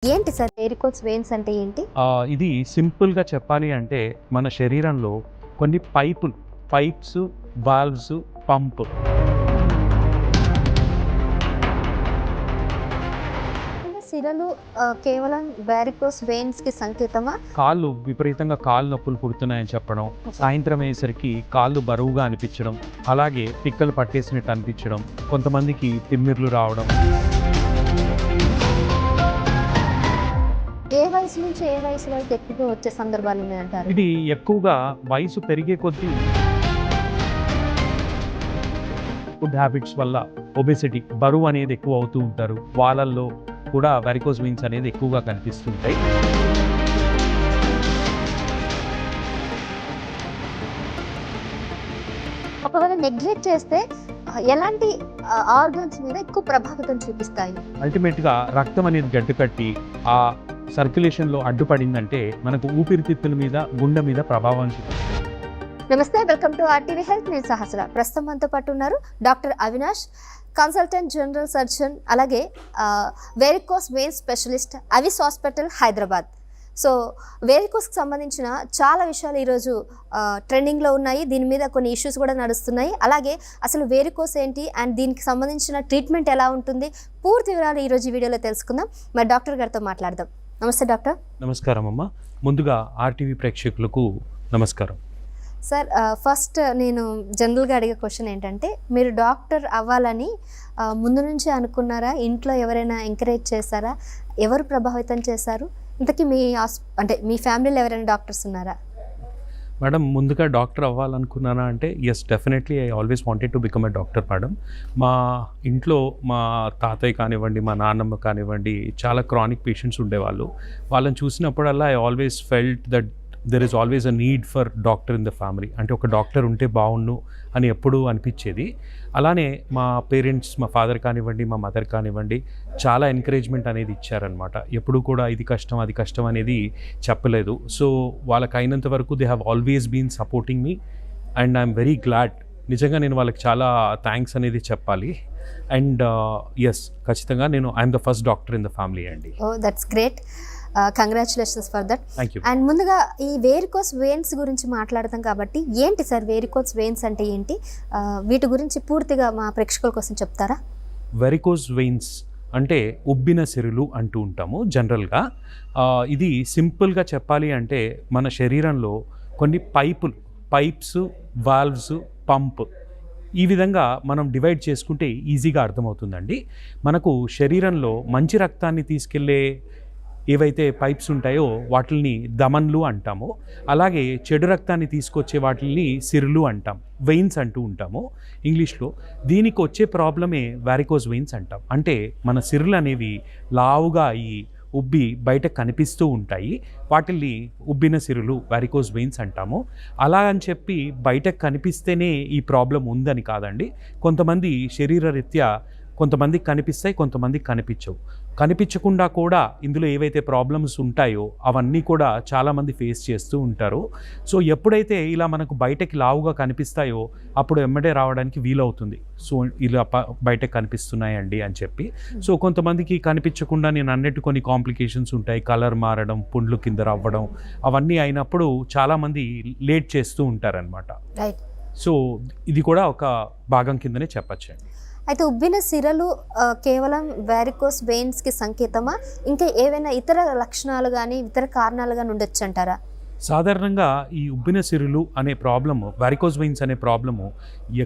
ఏంటి sir varicose veins అంటే ఏంటి? ఇది సింపుల్‌గా చెప్పాలి అంటే మన శరీరంలో కొన్ని పైప్స్, వాల్వ్స్, పంప్ సిరలు కేవలం వారికోస్ వెయిన్స్‌కి సంకేతమా? విపరీతంగా కాళ్ళు నొప్పులు పుడుతున్నాయని చెప్పడం, సాయంత్రం అయ్యేసరికి కాళ్ళు బరువుగా అనిపించడం, అలాగే పిక్కలు పట్టేసినట్టు అనిపించడం, కొంతమందికి తిమ్మిర్లు రావడం. ఏ వయసు నుంచి ఏ వయసు వరకు ఎక్కువగా వచ్చే సందర్భాలు ఉన్నాయంటారు? ఇది ఎక్కువగా వయసు పెరిగే కొద్దీ ఫుడ్ హ్యాబిట్స్ వల్ల ఒబెసిటీ, బరువు అనేది ఎక్కువ అవుతూ ఉంటారు. వాళ్ళల్లో కూడా వెరికోస్ వెయిన్స్ అనేది ఎక్కువగా కనిపిస్తుంటాయి. ఒకవేళ నెగ్లెక్ట్ చేస్తే ఎలాంటి ఆర్గన్స్ మీద ఎక్కువ ప్రభావితం చూపిస్తాయి? అల్టిమేట్గా రక్తం అనేది గడ్డకట్టి ఆ సర్క్యులేషన్లో అడ్డుపడిందంటే మనకు ఊపిరితిత్తుల మీద, గుండె మీద ప్రభావం చూపిస్తుంది. నమస్తే, వెల్కమ్ టు ఆర్టీవీ హెల్త్. నేను సహస్ర. ప్రస్తుతం మనతో పాటు ఉన్నారు doctor Avinash, consultant general surgeon, అలాగే varicose veins specialist, Avis hospital, Hyderabad. So వెరికోస్కి సంబంధించిన చాలా విషయాలు ఈరోజు ట్రెండింగ్లో ఉన్నాయి. దీని మీద కొన్ని ఇష్యూస్ కూడా నడుస్తున్నాయి. అలాగే అసలు వెరికోస్ ఏంటి అండ్ దీనికి సంబంధించిన ట్రీట్మెంట్ ఎలా ఉంటుంది, పూర్తి వివరాలు ఈరోజు ఈ వీడియోలో తెలుసుకుందాం. మరి డాక్టర్ గారితో మాట్లాడదాం. నమస్తే డాక్టర్. నమస్కారం అమ్మ. ముందుగా ఆర్టీవీ ప్రేక్షకులకు నమస్కారం. సార్, ఫస్ట్ నేను జనరల్గా అడిగే క్వశ్చన్ ఏంటంటే, మీరు డాక్టర్ అవ్వాలని ముందు నుంచే అనుకున్నారా? ఇంట్లో ఎవరైనా ఎంకరేజ్ చేశారా? ఎవరు ప్రభావితం చేశారు? ఇంతకీ మీ ఫ్యామిలీలో ఎవరైనా డాక్టర్స్ ఉన్నారా? మేడం, ముందుగా డాక్టర్ అవ్వాలనుకున్నానా అంటే yes, definitely I always wanted to become a doctor madam. మా ఇంట్లో మా తాతయ్య కానివ్వండి, మా నాన్నమ్మ కానివ్వండి, చాలా క్రానిక్ పేషెంట్స్ ఉండేవాళ్ళు. వాళ్ళని చూసినప్పుడల్లా I always felt that there is always a need for doctor in the family. అంటే ఒక డాక్టర్ ఉంటే బాగుండు అని ఎప్పుడూ అనిపించేది. అలానే మా పేరెంట్స్, మా ఫాదర్ కానివ్వండి, మా మదర్ కానివ్వండి, చాలా ఎంకరేజ్మెంట్ అనేది ఇచ్చారనమాట. ఎప్పుడు కూడా ఇది కష్టం అది కష్టం అనేది చెప్పలేదు. సో వాళ్ళకి అయినంత వరకు they have always been supporting me and I'm very glad. నిజంగా నేను వాళ్ళకి చాలా థ్యాంక్స్ అనేది చెప్పాలి. అండ్ ఎస్, ఖచ్చితంగా I'm the first doctor in the family అండి. Oh, that's great. Congratulations for that. Thank you. And ముందుగా ఈ వేరికోస్ వెయిన్స్ గురించి మాట్లాడతాం కాబట్టి, ఏంటి సార్ వేరికోస్ వెయిన్స్ అంటే ఏంటి? వీటి గురించి పూర్తిగా మా ప్రేక్షకుల కోసం చెప్తారా? వెరికోస్ వెయిన్స్ అంటే ఉబ్బిన సిరులు అంటూ ఉంటాము జనరల్గా. ఇది సింపుల్గా చెప్పాలి అంటే మన శరీరంలో కొన్ని పైప్స్, వాల్వ్స్, పంప్, ఈ విధంగా మనం డివైడ్ చేసుకుంటే ఈజీగా అర్థమవుతుందండి. మనకు శరీరంలో మంచి రక్తాన్ని తీసుకెళ్లే ఏవైతే పైప్స్ ఉంటాయో వాటిని ధమన్లు అంటాము. అలాగే చెడు రక్తాన్ని తీసుకొచ్చే వాటిని సిరులు అంటాం, వెయిన్స్ అంటూ ఉంటాము ఇంగ్లీష్లో. దీనికి వచ్చే ప్రాబ్లమే వారికోస్ వెయిన్స్ అంటాం. అంటే మన సిరులు అనేవి లావుగా అయ్యి ఉబ్బి బయట కనిపిస్తూ ఉంటాయి. వాటిని ఉబ్బిన సిరులు, వారికోస్ వెయిన్స్ అంటాము. అలా అని చెప్పి బయటకు కనిపిస్తేనే ఈ ప్రాబ్లం ఉందని కాదండి. కొంతమంది శరీరరీత్యా కొంతమందికి కనిపిస్తాయి, కొంతమందికి కనిపించవు. కనిపించకుండా కూడా ఇందులో ఏవైతే ప్రాబ్లమ్స్ ఉంటాయో అవన్నీ కూడా చాలామంది ఫేస్ చేస్తూ ఉంటారు. సో ఎప్పుడైతే ఇలా మనకు బయటకి లావుగా కనిపిస్తాయో అప్పుడు ఎమ్మడే రావడానికి వీలవుతుంది. సో ఇలా బయటకు కనిపిస్తున్నాయండి అని చెప్పి. సో కొంతమందికి కనిపించకుండా నేను అన్నట్టు కొన్ని కాంప్లికేషన్స్ ఉంటాయి, కలర్ మారడం, పుండ్లు కింద రవ్వడం, అవన్నీ అయినప్పుడు చాలామంది లేట్ చేస్తూ ఉంటారనమాట. సో ఇది కూడా ఒక భాగం కిందనే చెప్పచ్చండి. అయితే ఉబ్బిన సిరలు కేవలం వారికోస్ వెయిన్స్కి సంకేతమా? ఇంకా ఏవైనా ఇతర లక్షణాలు కానీ ఇతర కారణాలు కానీ ఉండొచ్చు అంటారా? సాధారణంగా ఈ ఉబ్బిన సిరులు అనే ప్రాబ్లము, వారికోస్ వెయిన్స్ అనే ప్రాబ్లము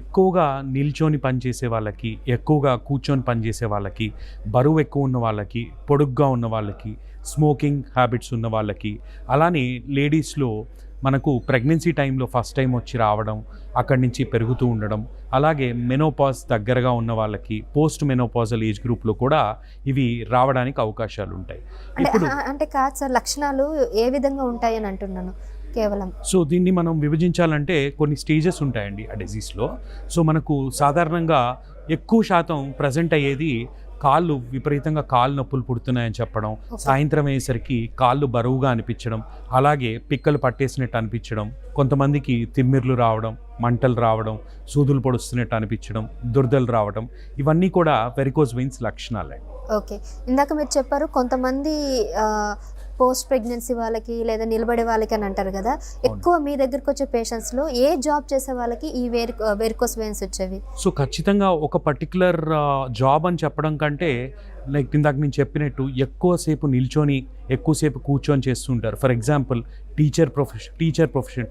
ఎక్కువగా నిల్చొని పనిచేసే వాళ్ళకి, ఎక్కువగా కూర్చొని పనిచేసే వాళ్ళకి, బరువు ఎక్కువ ఉన్న వాళ్ళకి, పొడుగ్గా ఉన్న వాళ్ళకి, స్మోకింగ్ హ్యాబిట్స్ ఉన్న వాళ్ళకి, అలానే లేడీస్లో మనకు ప్రెగ్నెన్సీ టైంలో ఫస్ట్ టైం వచ్చి రావడం, అక్కడి నుంచి పెరుగుతూ ఉండడం, అలాగే మెనోపాజ్ దగ్గరగా ఉన్న వాళ్ళకి, పోస్ట్ మెనోపాజల్ ఏజ్ గ్రూప్లో కూడా ఇవి రావడానికి అవకాశాలు ఉంటాయి. అంటే కాదు సార్, లక్షణాలు ఏ విధంగా ఉంటాయని అంటున్నాను కేవలం. సో దీన్ని మనం విభజించాలంటే కొన్ని స్టేజెస్ ఉంటాయండి ఆ డిజీజ్లో. సో మనకు సాధారణంగా ఎక్కువ శాతం ప్రజెంట్ అయ్యేది విపరీతంగా కాళ్ళు నొప్పులు పుడుతున్నాయని చెప్పడం, సాయంత్రం అయ్యేసరికి కాళ్ళు బరువుగా అనిపించడం, అలాగే పిక్కలు పట్టేసినట్టు అనిపించడం, కొంతమందికి తిమ్మిర్లు రావడం, మంటలు రావడం, సూదులు పొడుస్తున్నట్టు అనిపించడం, దురదలు రావడం, ఇవన్నీ కూడా వెరికోస్ వెయిన్స్ లక్షణాలే. ఓకే, ఇందాక మీరు చెప్పారు కొంతమంది పోస్ట్ ప్రెగ్నెన్సీ వాళ్ళకి లేదా నిలబడే వాళ్ళకి అని అంటారు కదా, ఎక్కువ మీ దగ్గరకు వచ్చే పేషెంట్స్లో ఏ జాబ్ చేసే వాళ్ళకి ఈ వెరికోస్ వెయిన్స్ వచ్చేవి? సో ఖచ్చితంగా ఒక పర్టికులర్ జాబ్ అని చెప్పడం కంటే, లైక్ ఇందాక నేను చెప్పినట్టు ఎక్కువసేపు నిల్చొని ఎక్కువసేపు కూర్చొని చేస్తుంటారు. ఫర్ ఎగ్జాంపుల్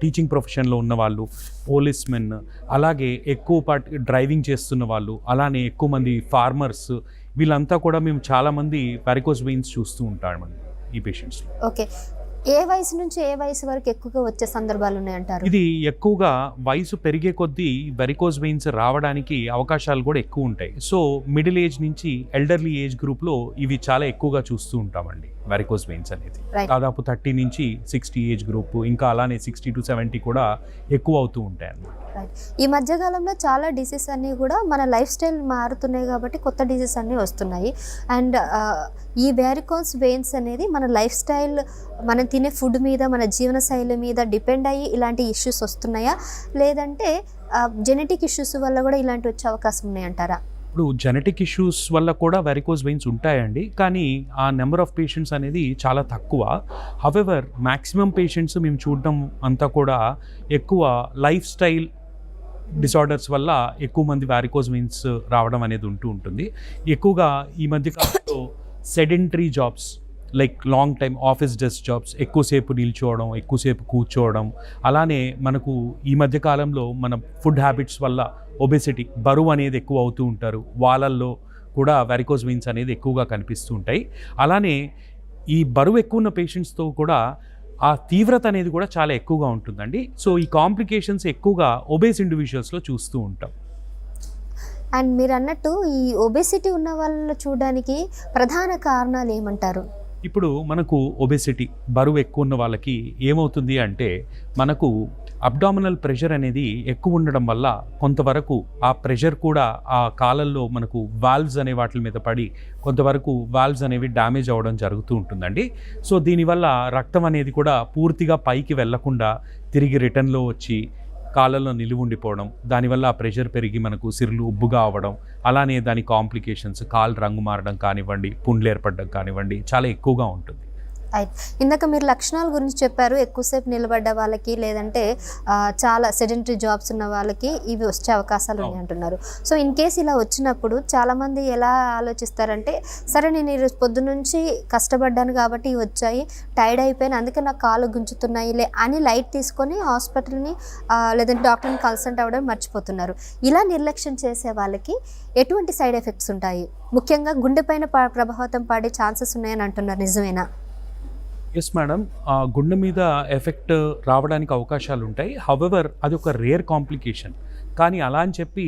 టీచింగ్ ప్రొఫెషన్లో ఉన్న వాళ్ళు, పోలీస్ మెన్, అలాగే ఎక్కువ డ్రైవింగ్ చేస్తున్న వాళ్ళు, అలానే ఎక్కువ మంది ఫార్మర్స్, వీళ్ళంతా కూడా మేము చాలామంది వెరికోస్ వెయిన్స్ చూస్తూ ఉంటామండి ఈ పేషెంట్స్. ఓకే, ఏ వయసు నుంచి ఏ వయసు వరకు ఎక్కువగా వచ్చే సందర్భాలు ఉన్నాయంటారు? ఇది ఎక్కువగా వయసు పెరిగే కొద్దీ వెరికోస్ వెయిన్స్ రావడానికి అవకాశాలు కూడా ఎక్కువ ఉంటాయి. సో మిడిల్ ఏజ్ నుంచి ఎల్డర్లీ ఏజ్ గ్రూప్లో ఇవి చాలా ఎక్కువగా చూస్తూ ఉంటామండి వెరికోస్ వెయిన్స్ అనేది. దాదాపు 30 నుంచి 60 ఏజ్ గ్రూప్, ఇంకా అలానే 60 to 70 కూడా ఎక్కువ అవుతూ ఉంటాయి అన్నమాట. ఈ మధ్యకాలంలో చాలా డిసీజ్ అన్నీ కూడా మన లైఫ్ స్టైల్ మారుతున్నాయి కాబట్టి కొత్త డిసీజ్ అన్నీ వస్తున్నాయి. అండ్ ఈ వెరికోస్ వెయిన్స్ అనేది మన లైఫ్ స్టైల్, మనం తినే ఫుడ్ మీద, మన జీవన శైలి మీద డిపెండ్ అయ్యి ఇలాంటి ఇష్యూస్ వస్తున్నాయా, లేదంటే జెనెటిక్ ఇష్యూస్ వల్ల కూడా ఇలాంటి వచ్చే అవకాశం ఉన్నాయంటారా? ఇప్పుడు జెనెటిక్ ఇష్యూస్ వల్ల కూడా వెరికోస్ వెయిన్స్ ఉంటాయండి, కానీ ఆ నెంబర్ ఆఫ్ పేషెంట్స్ అనేది చాలా తక్కువ. హవెవర్ మ్యాక్సిమం పేషెంట్స్ మేము చూడడం అంతా కూడా ఎక్కువ లైఫ్ స్టైల్ డిసార్డర్స్ వల్ల ఎక్కువ మంది వెరికోస్ వెయిన్స్ రావడం అనేది ఉంటుంది. ఎక్కువగా ఈ మధ్య కాలంలో sedentary jobs, like long time office desk jobs, ఎక్కువసేపు నిల్చోవడం, ఎక్కువసేపు కూర్చోవడం, అలానే మనకు ఈ మధ్య కాలంలో మన ఫుడ్ హ్యాబిట్స్ వల్ల ఒబెసిటీ, బరువు అనేది ఎక్కువ అవుతూ ఉంటారు. వాళ్ళల్లో కూడా వెరికోస్ వెయిన్స్ అనేది ఎక్కువగా కనిపిస్తూ ఉంటాయి. అలానే ఈ బరువు ఎక్కువ ఉన్న పేషెంట్స్తో కూడా ఆ తీవ్రత అనేది కూడా చాలా ఎక్కువగా ఉంటుందండి. సో ఈ కాంప్లికేషన్స్ ఎక్కువగా ఒబేస్ ఇండివిజువల్స్లో చూస్తూ ఉంటాం. అండ్ మీరు అన్నట్టు ఈ ఒబెసిటీ ఉన్న వాళ్ళని చూడడానికి ప్రధాన కారణాలు ఏమంటారు? ఇప్పుడు మనకు ఒబెసిటీ, బరువు ఎక్కువ ఉన్న వాళ్ళకి ఏమవుతుంది అంటే, మనకు అబ్డామినల్ ప్రెషర్ అనేది ఎక్కువ ఉండడం వల్ల కొంతవరకు ఆ ప్రెషర్ కూడా ఆ కాలంలో మనకు వాల్వ్స్ అనే వాటి మీద పడి కొంతవరకు వాల్వ్స్ అనేవి డ్యామేజ్ అవ్వడం జరుగుతూ ఉంటుందండి. సో దీనివల్ల రక్తం అనేది కూడా పూర్తిగా పైకి వెళ్లకుండా తిరిగి రిటర్న్లో వచ్చి కాళ్ళల్లో నిలువ ఉండిపోవడం, దానివల్ల ఆ ప్రెషర్ పెరిగి మనకు సిరులు ఉబ్బుగా అవ్వడం, అలానే దాని కాంప్లికేషన్స్ కాళ్ళు రంగు మారడం కానివ్వండి, పుండ్లు ఏర్పడడం కానివ్వండి, చాలా ఎక్కువగా ఉంటుంది. ఇందాక మీరు లక్షణాల గురించి చెప్పారు, ఎక్కువసేపు నిలబడ్డ వాళ్ళకి లేదంటే చాలా సెడెంటరీ జాబ్స్ ఉన్న వాళ్ళకి ఇవి వచ్చే అవకాశాలు ఉన్నాయి అంటున్నారు. సో ఇన్ కేస్ ఇలా వచ్చినప్పుడు చాలామంది ఎలా ఆలోచిస్తారంటే, సరే నేను ఈరోజు పొద్దు నుంచి కష్టపడ్డాను కాబట్టి ఇవి వచ్చాయి, టైర్డ్ అయిపోయాను అందుకే నాకు కాళ్ళు గుంజుతున్నాయిలే అని లైట్ తీసుకొని హాస్పిటల్ని లేదంటే డాక్టర్ని కన్సల్ట్ అవ్వడం మర్చిపోతున్నారు. ఇలా నిర్లక్ష్యం చేసే వాళ్ళకి ఎటువంటి సైడ్ ఎఫెక్ట్స్ ఉంటాయి? ముఖ్యంగా గుండెపైన ప్రభావితం పడే ఛాన్సెస్ ఉన్నాయని అంటున్నారు, నిజమేనా? ఎస్ మేడం, గుండె మీద ఎఫెక్ట్ రావడానికి అవకాశాలు ఉంటాయి. హవెవర్ అది ఒక రేర్ కాంప్లికేషన్, కానీ అలా అని చెప్పి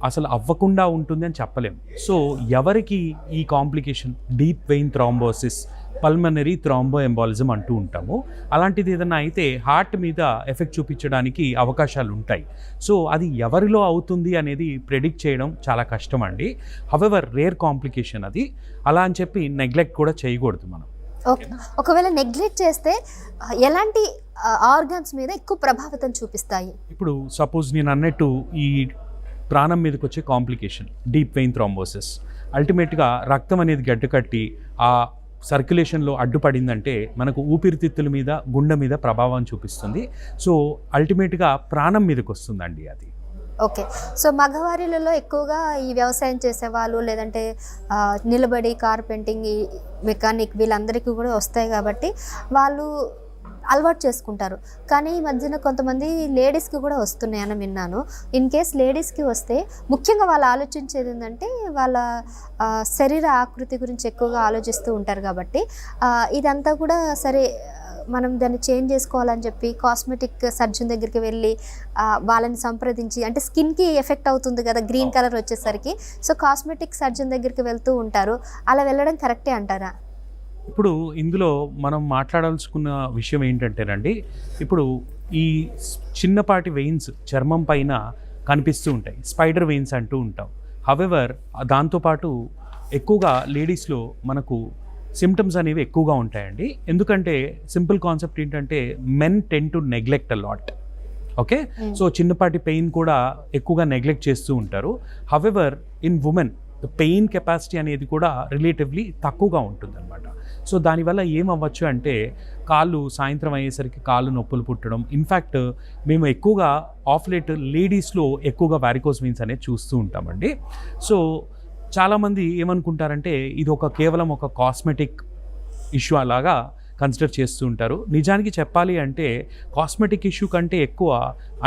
అసలు అవ్వకుండా ఉంటుంది అని చెప్పలేం. సో ఎవరికి ఈ complication deep vein thrombosis, pulmonary thromboembolism అంటూ ఉంటాము, అలాంటిది ఏదైనా అయితే హార్ట్ మీద ఎఫెక్ట్ చూపించడానికి అవకాశాలు ఉంటాయి. సో అది ఎవరిలో అవుతుంది అనేది ప్రెడిక్ట్ చేయడం చాలా కష్టం అండి. హవెవర్ రేర్ కాంప్లికేషన్ అది, అలా అని చెప్పి నెగ్లెక్ట్ కూడా చేయకూడదు మనం. ఓకే, ఒకవేళ నెగ్లెక్ట్ చేస్తే ఎలాంటి ఆర్గాన్స్ మీద ఎక్కువ ప్రభావితం చూపిస్తాయి? ఇప్పుడు సపోజ్ నేను అన్నట్టు ఈ ప్రాణం మీదకి వచ్చే కాంప్లికేషన్ డీప్ వెయిన్ థ్రాంబోసిస్, అల్టిమేట్గా రక్తం అనేది గడ్డకట్టి ఆ సర్క్యులేషన్లో అడ్డుపడిందంటే మనకు ఊపిరితిత్తుల మీద, గుండె మీద ప్రభావం చూపిస్తుంది. సో అల్టిమేట్గా ప్రాణం మీదకి వస్తుందండి అది. ఓకే, సో మగవారిలలో ఎక్కువగా ఈ వ్యవసాయం చేసేవాళ్ళు లేదంటే నిలబడి కార్పెంటింగ్, మెకానిక్ వీళ్ళందరికీ కూడా వస్తాయి కాబట్టి వాళ్ళు అలవాటు చేసుకుంటారు. కానీ ఈ మధ్యన కొంతమంది లేడీస్కి కూడా వస్తున్నాయని విన్నాను. ఇన్ కేస్ లేడీస్కి వస్తే ముఖ్యంగా వాళ్ళు ఆలోచించేది ఏంటంటే వాళ్ళ శరీర ఆకృతి గురించి ఎక్కువగా ఆలోచిస్తూ ఉంటారు కాబట్టి ఇదంతా కూడా సరే మనం దాన్ని చేంజ్ చేసుకోవాలని చెప్పి కాస్మెటిక్ సర్జన్ దగ్గరికి వెళ్ళి వాళ్ళని సంప్రదించి, అంటే స్కిన్కి ఎఫెక్ట్ అవుతుంది కదా గ్రీన్ కలర్ వచ్చేసరికి, సో కాస్మెటిక్ సర్జన్ దగ్గరికి వెళ్తూ ఉంటారు. అలా వెళ్ళడం కరెక్టే అంటారా? ఇప్పుడు ఇందులో మనం మాట్లాడాల్సుకున్న విషయం ఏంటంటేనండి, ఇప్పుడు ఈ చిన్నపాటి వెయిన్స్ చర్మం పైన కనిపిస్తూ ఉంటాయి, స్పైడర్ వెయిన్స్ అంటూ ఉంటాం. హవెవర్ దాంతోపాటు ఎక్కువగా లేడీస్లో మనకు సిమ్టమ్స్ అనేవి ఎక్కువగా ఉంటాయండి. ఎందుకంటే సింపుల్ కాన్సెప్ట్ ఏంటంటే, men ten to neglect a lot. Okay. So చిన్నపాటి పెయిన్ కూడా ఎక్కువగా నెగ్లెక్ట్ చేస్తూ ఉంటారు. However in women pain capacity అనేది కూడా రిలేటివ్లీ తక్కువగా ఉంటుందన్నమాట. సో దానివల్ల ఏమవ్వచ్చు అంటే కాళ్ళు సాయంత్రం అయ్యేసరికి కాళ్ళు నొప్పులు పుట్టడం. ఇన్ఫ్యాక్ట్ మేము ఎక్కువగా ఆఫ్ లేట్ లేడీస్లో ఎక్కువగా వారికోస్ వెయిన్స్ అనేది చూస్తూ ఉంటామండి. సో చాలామంది ఏమనుకుంటారంటే ఇది కేవలం ఒక కాస్మెటిక్ ఇష్యూ అలాగా కన్సిడర్ చేస్తూ ఉంటారు. నిజానికి చెప్పాలి అంటే కాస్మెటిక్ ఇష్యూ కంటే ఎక్కువ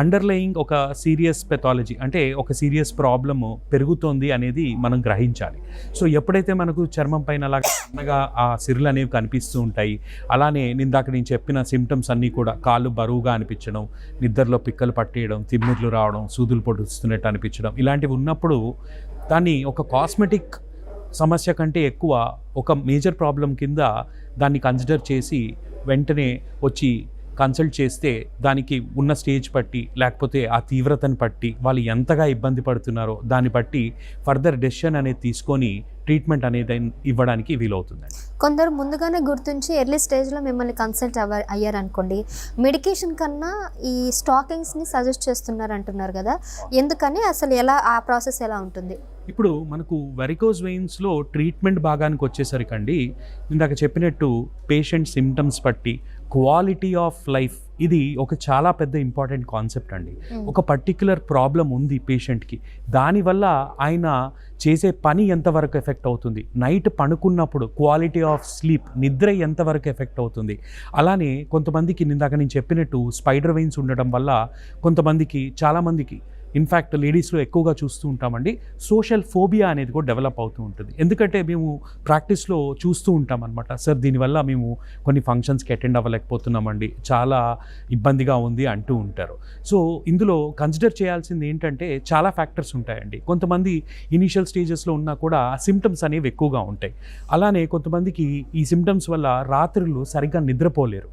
అండర్లయింగ్ ఒక సీరియస్ పెథాలజీ, అంటే ఒక సీరియస్ ప్రాబ్లము పెరుగుతోంది అనేది మనం గ్రహించాలి. సో ఎప్పుడైతే మనకు చర్మం పైన అలాగా ఆ సిరులు అనేవి కనిపిస్తూ ఉంటాయి, అలానే నేను చెప్పిన సిమ్టమ్స్ అన్నీ కూడా కాళ్ళు బరువుగా అనిపించడం, నిద్రలో పిక్కలు పట్టేయడం, తిమ్మిర్లు రావడం, సూదులు పొడుస్తున్నట్టు అనిపించడం, ఇలాంటివి ఉన్నప్పుడు దాన్ని ఒక కాస్మెటిక్ సమస్య కంటే ఎక్కువ ఒక మేజర్ ప్రాబ్లం కింద దాన్ని కన్సిడర్ చేసి వెంటనే వచ్చి కన్సల్ట్ చేస్తే దానికి ఉన్న స్టేజ్ బట్టి లేకపోతే ఆ తీవ్రతను బట్టి వాళ్ళు ఎంతగా ఇబ్బంది పడుతున్నారో దాన్ని బట్టి ఫర్దర్ డెసిషన్ అనేది తీసుకొని ట్రీట్మెంట్ అనేది ఇవ్వడానికి వీలవుతుందండి. కొందరు ముందుగానే గుర్తించి ఎర్లీ స్టేజ్లో మిమ్మల్ని కన్సల్ట్ అయ్యారనుకోండి, మెడికేషన్ కన్నా ఈ స్టాకింగ్స్ని సజెస్ట్ చేస్తున్నారు అంటున్నారు కదా, ఎందుకని అసలు ఎలా ఆ ప్రాసెస్ ఎలా ఉంటుంది? ఇప్పుడు మనకు వెరికోస్ వెయిన్స్లో ట్రీట్మెంట్ భాగానికి వచ్చేసరికండి, ఇందాక చెప్పినట్టు పేషెంట్ సిమ్టమ్స్ బట్టి క్వాలిటీ ఆఫ్ లైఫ్ ఇది ఒక చాలా పెద్ద ఇంపార్టెంట్ కాన్సెప్ట్ అండి. ఒక పర్టిక్యులర్ ప్రాబ్లం ఉంది పేషెంట్కి, దానివల్ల ఆయన చేసే పని ఎంతవరకు ఎఫెక్ట్ అవుతుంది, నైట్ పడుకున్నప్పుడు క్వాలిటీ ఆఫ్ స్లీప్ నిద్ర ఎంతవరకు ఎఫెక్ట్ అవుతుంది. అలానే కొంతమందికి ఇందాక నేను చెప్పినట్టు స్పైడర్ వెయిన్స్ ఉండడం వల్ల కొంతమందికి, చాలామందికి ఇన్ఫ్యాక్ట్ లేడీస్లో ఎక్కువగా చూస్తూ ఉంటామండి, సోషల్ ఫోబియా అనేది కూడా డెవలప్ అవుతూ ఉంటుంది. ఎందుకంటే మేము ప్రాక్టీస్లో చూస్తూ ఉంటాం అనమాట, సార్ దీనివల్ల మేము కొన్ని ఫంక్షన్స్కి అటెండ్ అవ్వలేకపోతున్నామండి, చాలా ఇబ్బందిగా ఉంది అంటూ ఉంటారు. సో ఇందులో కన్సిడర్ చేయాల్సింది ఏంటంటే చాలా ఫ్యాక్టర్స్ ఉంటాయండి. కొంతమంది ఇనీషియల్ స్టేజెస్లో ఉన్నా కూడా సిమ్టమ్స్ అనేవి ఎక్కువగా ఉంటాయి. అలానే కొంతమందికి ఈ సిమ్టమ్స్ వల్ల రాత్రులు సరిగ్గా నిద్రపోలేరు.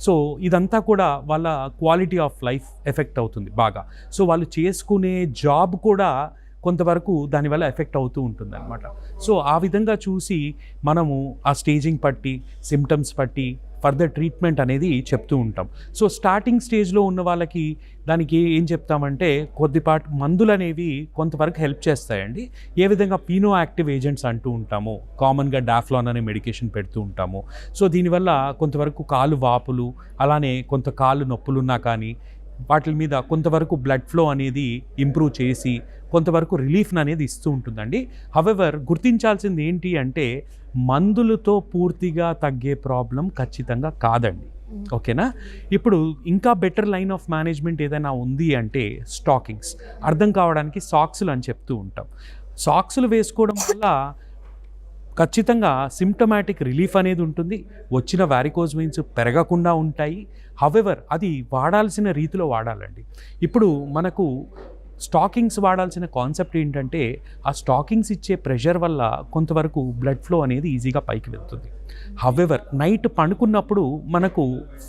సో ఇదంతా కూడా వాళ్ళ క్వాలిటీ ఆఫ్ లైఫ్ ఎఫెక్ట్ అవుతుంది బాగా. సో వాళ్ళు చేసుకునే జాబ్ కూడా కొంతవరకు దానివల్ల ఎఫెక్ట్ అవుతూ ఉంటుంది అనమాట. సో ఆ విధంగా చూసి మనము ఆ స్టేజింగ్ బట్టి, సిమ్టమ్స్ బట్టి ఫర్దర్ ట్రీట్మెంట్ అనేది చెప్తూ ఉంటాం. సో స్టార్టింగ్ స్టేజ్లో ఉన్న వాళ్ళకి దానికి ఏం చెప్తామంటే కొద్దిపాటి మందులు అనేవి కొంతవరకు హెల్ప్ చేస్తాయండి. ఏ విధంగా పీనో యాక్టివ్ ఏజెంట్స్ అంటూ ఉంటాము, కామన్గా డాఫ్లాన్ అనే మెడికేషన్ పెడుతూ ఉంటాము. సో దీనివల్ల కొంతవరకు కాలు వాపులు, అలానే కొంత కాళ్ళు నొప్పులున్నా కానీ వాటి మీద కొంతవరకు బ్లడ్ ఫ్లో అనేది ఇంప్రూవ్ చేసి కొంతవరకు రిలీఫ్ని అనేది ఇస్తూ ఉంటుందండి. హవెవర్ గుర్తించాల్సింది ఏంటి అంటే మందులతో పూర్తిగా తగ్గే ప్రాబ్లం ఖచ్చితంగా కాదండి. ఓకేనా. ఇప్పుడు ఇంకా బెటర్ లైన్ ఆఫ్ మేనేజ్మెంట్ ఏదైనా ఉంది అంటే స్టాకింగ్స్, అర్థం కావడానికి సాక్స్లు అని చెప్తూ ఉంటాం. సాక్స్లు వేసుకోవడం వల్ల ఖచ్చితంగా సిమ్టమాటిక్ రిలీఫ్ అనేది ఉంటుంది, వచ్చిన వారికోస్ వెయిన్స్ పెరగకుండా ఉంటాయి. హవెవర్ అది వాడాల్సిన రీతిలో వాడాలండి. ఇప్పుడు మనకు స్టాకింగ్స్ వాడాల్సిన కాన్సెప్ట్ ఏంటంటే ఆ స్టాకింగ్స్ ఇచ్చే ప్రెషర్ వల్ల కొంతవరకు బ్లడ్ ఫ్లో అనేది ఈజీగా పైకి వెళ్తుంది. హవెవర్ నైట్ పడుకున్నప్పుడు మనకు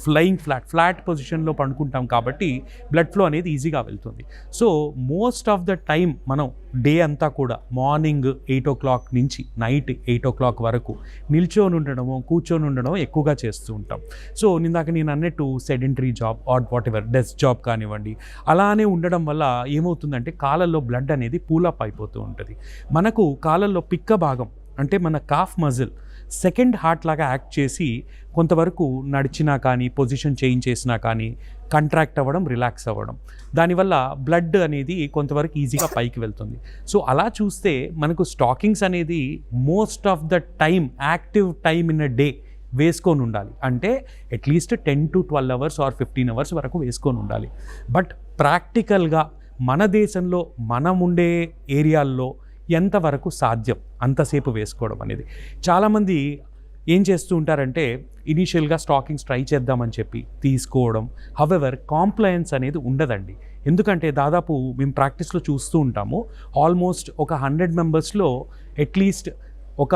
ఫ్లాట్ పొజిషన్లో పడుకుంటాం కాబట్టి బ్లడ్ ఫ్లో అనేది ఈజీగా వెళ్తుంది. So most of the time మనం డే అంతా కూడా మార్నింగ్ 8 o'clock నుంచి నైట్ 8 o'clock వరకు నిల్చొని ఉండడము, కూర్చొని ఉండడము ఎక్కువగా చేస్తూ ఉంటాం. సో ఇందాక నేను అన్నట్టు sedentary job or what ever desk job కానివ్వండి, అలానే ఉండడం వల్ల ఏమవుతుందంటే కాళ్ళల్లో బ్లడ్ అనేది పూలప్ అయిపోతూ ఉంటుంది. మనకు కాళ్ళల్లో పిక్క భాగం అంటే మన కాఫ్ మజిల్ సెకండ్ హార్ట్ లాగా యాక్ట్ చేసి కొంతవరకు నడిచినా కానీ, పొజిషన్ చేంజ్ చేసినా కానీ కంట్రాక్ట్ అవ్వడం, రిలాక్స్ అవ్వడం, దానివల్ల బ్లడ్ అనేది కొంతవరకు ఈజీగా పైకి వెళ్తుంది. సో అలా చూస్తే మనకు స్టాకింగ్స్ అనేది most of the time active time in a day వేసుకొని ఉండాలి. అంటే at least 10 to 12 hours or 15 hours వరకు వేసుకొని ఉండాలి. బట్ ప్రాక్టికల్గా మన దేశంలో మనం ఉండే ఏరియాల్లో ఎంతవరకు సాధ్యం అంతసేపు వేసుకోవడం అనేది. చాలామంది ఏం చేస్తూ ఉంటారంటే ఇనీషియల్గా స్టాకింగ్స్ ట్రై చేద్దామని చెప్పి తీసుకోవడం, హవెవర్ కాంప్లయన్స్ అనేది ఉండదండి. ఎందుకంటే దాదాపు మేము ప్రాక్టీస్లో చూస్తూ ఉంటాము, ఆల్మోస్ట్ ఒక 100 మెంబర్స్లో అట్లీస్ట్ ఒక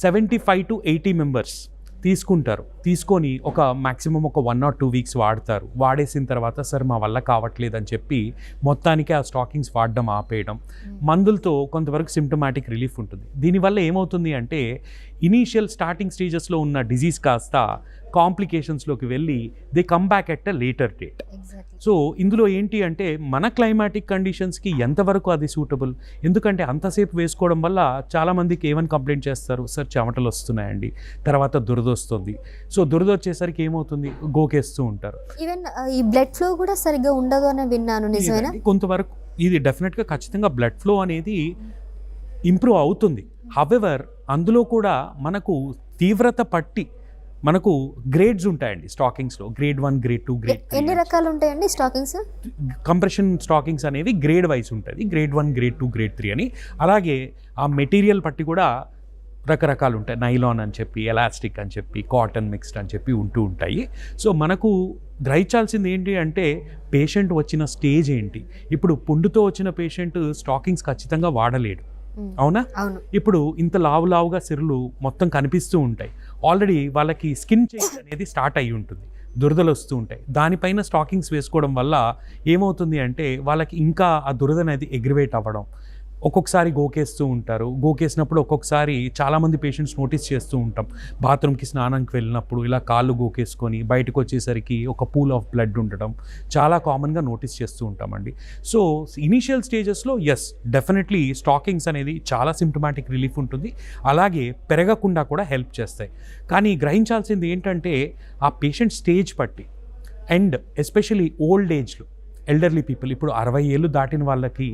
75 to 80 మెంబర్స్ తీసుకుంటారు. తీసుకొని ఒక మ్యాక్సిమం ఒక 1 or 2 weeks వాడతారు. వాడేసిన తర్వాత సార్ మా వల్ల కావట్లేదని చెప్పి మొత్తానికి ఆ స్టాకింగ్స్ వాడడం ఆపేయడం, మందులతో కొంతవరకు సిమ్టమాటిక్ రిలీఫ్ ఉంటుంది. దీనివల్ల ఏమవుతుంది అంటే ఇనీషియల్ స్టార్టింగ్ స్టేజెస్లో ఉన్న డిజీజ్ కాస్త కాంప్లికేషన్స్లోకి వెళ్ళి they come back at a later date. So ఇందులో ఏంటి అంటే మన క్లైమాటిక్ కండిషన్స్కి ఎంతవరకు అది సూటబుల్, ఎందుకంటే అంతసేపు వేసుకోవడం వల్ల చాలామందికి ఏమని కంప్లైంట్ చేస్తారు, సార్ చెమటలు వస్తున్నాయండి, తర్వాత దురద వస్తుంది. సో దురద వచ్చేసరికి ఏమవుతుంది, గోకేస్తూ ఉంటారు. ఈవెన్ ఈ బ్లడ్ ఫ్లో కూడా సరిగ్గా ఉండదు అని విన్నాను, నిజమేనా? కొంతవరకు ఇది డెఫినెట్గా ఖచ్చితంగా బ్లడ్ ఫ్లో అనేది ఇంప్రూవ్ అవుతుంది. హవెవర్ అందులో కూడా మనకు తీవ్రత పట్టి మనకు గ్రేడ్స్ ఉంటాయండి స్టాకింగ్స్లో, గ్రేడ్ 1, గ్రేడ్ 2, గ్రేడ్ 3. ఎన్ని రకాలు ఉంటాయండి స్టాకింగ్స్? కంప్రెషన్ స్టాకింగ్స్ అనేవి గ్రేడ్ వైజ్ ఉంటుంది, గ్రేడ్ 1, గ్రేడ్ 2, గ్రేడ్ 3 అని. అలాగే ఆ మెటీరియల్ పట్టి కూడా రకరకాలు ఉంటాయి, నైలాన్ అని చెప్పి, ఎలాస్టిక్ అని చెప్పి, కాటన్ మిక్స్డ్ అని చెప్పి ఉంటూ ఉంటాయి. సో మనకు గ్రహించాల్సింది ఏంటి అంటే పేషెంట్ వచ్చిన స్టేజ్ ఏంటి. ఇప్పుడు పుండుతో వచ్చిన పేషెంట్ స్టాకింగ్స్ ఖచ్చితంగా వాడలేడు, అవునా? ఇప్పుడు ఇంత లావుగా సిరులు మొత్తం కనిపిస్తూ ఉంటాయి, ఆల్రెడీ వాళ్ళకి స్కిన్ చేంజ్ అనేది స్టార్ట్ అయ్యి ఉంటుంది, దురదలు వస్తూ ఉంటాయి. దానిపైన స్టాకింగ్స్ వేసుకోవడం వల్ల ఏమవుతుంది అంటే వాళ్ళకి ఇంకా ఆ దురద అనేది ఎగ్రివేట్ అవ్వడం, ఒక్కొక్కసారి గోకేస్తూ ఉంటారు. గోకేసినప్పుడు ఒక్కొక్కసారి చాలామంది పేషెంట్స్ నోటీస్ చేస్తూ ఉంటాం, బాత్రూమ్కి స్నానానికి వెళ్ళినప్పుడు ఇలా కాళ్ళు గోకేసుకొని బయటకు వచ్చేసరికి ఒక పూల్ ఆఫ్ బ్లడ్ ఉండడం చాలా కామన్గా నోటీస్ చేస్తూ ఉంటామండి. సో ఇనీషియల్ స్టేజెస్లో ఎస్ డెఫినెట్లీ స్టాకింగ్స్ అనేది చాలా సిమ్టమాటిక్ రిలీఫ్ ఉంటుంది, అలాగే పెరగకుండా కూడా హెల్ప్ చేస్తాయి. కానీ గ్రహించాల్సింది ఏంటంటే ఆ పేషెంట్ స్టేజ్ పట్టి అండ్ ఎస్పెషలీ ఓల్డ్ ఏజ్లో ఎల్డర్లీ పీపుల్, ఇప్పుడు 60 ఏళ్ళు దాటిన వాళ్ళకి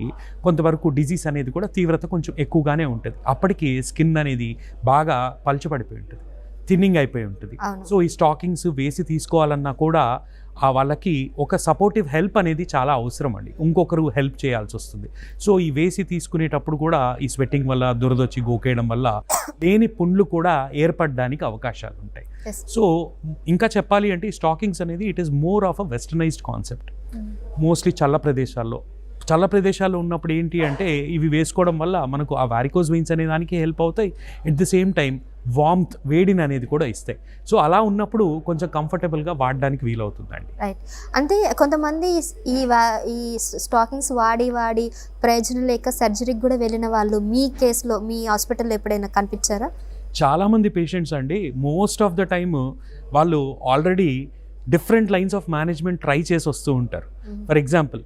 కొంతవరకు డిజీజ్ అనేది కూడా తీవ్రత కొంచెం ఎక్కువగానే ఉంటుంది. అప్పటికి స్కిన్ అనేది బాగా పల్చబడిపోయి ఉంటుంది, థిన్నింగ్ అయిపోయి ఉంటుంది. సో ఈ స్టాకింగ్స్ వేసి తీసుకోవాలన్నా కూడా వాళ్ళకి ఒక సపోర్టివ్ హెల్ప్ అనేది చాలా అవసరం అండి, ఇంకొకరు హెల్ప్ చేయాల్సి వస్తుంది. సో ఈ వేసి తీసుకునేటప్పుడు కూడా ఈ స్వెట్టింగ్ వల్ల దురదొచ్చి గోకేయడం వల్ల లేని పుండ్లు కూడా ఏర్పడడానికి అవకాశాలు ఉంటాయి. సో ఇంకా చెప్పాలి అంటే ఈ స్టాకింగ్స్ అనేది it is more of a westernised concept. Mostly చల్ల ప్రదేశాల్లో ఉన్నప్పుడు ఏంటి అంటే ఇవి వేసుకోవడం వల్ల మనకు ఆ వారికోజ్ వెయిన్స్ అనే దానికి హెల్ప్ అవుతాయి, at the same time warmth, వేడిని అనేది కూడా ఇస్తాయి. సో అలా ఉన్నప్పుడు కొంచెం కంఫర్టబుల్గా వాడడానికి వీలవుతుందండి. రైట్. అంటే కొంతమంది ఈ స్టాకింగ్స్ వాడి ప్రయోజనం లేక సర్జరీకి కూడా వెళ్ళిన వాళ్ళు మీ కేసులో మీ హాస్పిటల్లో ఎప్పుడైనా కనిపించారా? చాలామంది పేషెంట్స్ అండి మోస్ట్ ఆఫ్ ద టైమ్ వాళ్ళు already different lines of management try చేసి వస్తూ ఉంటారు. For example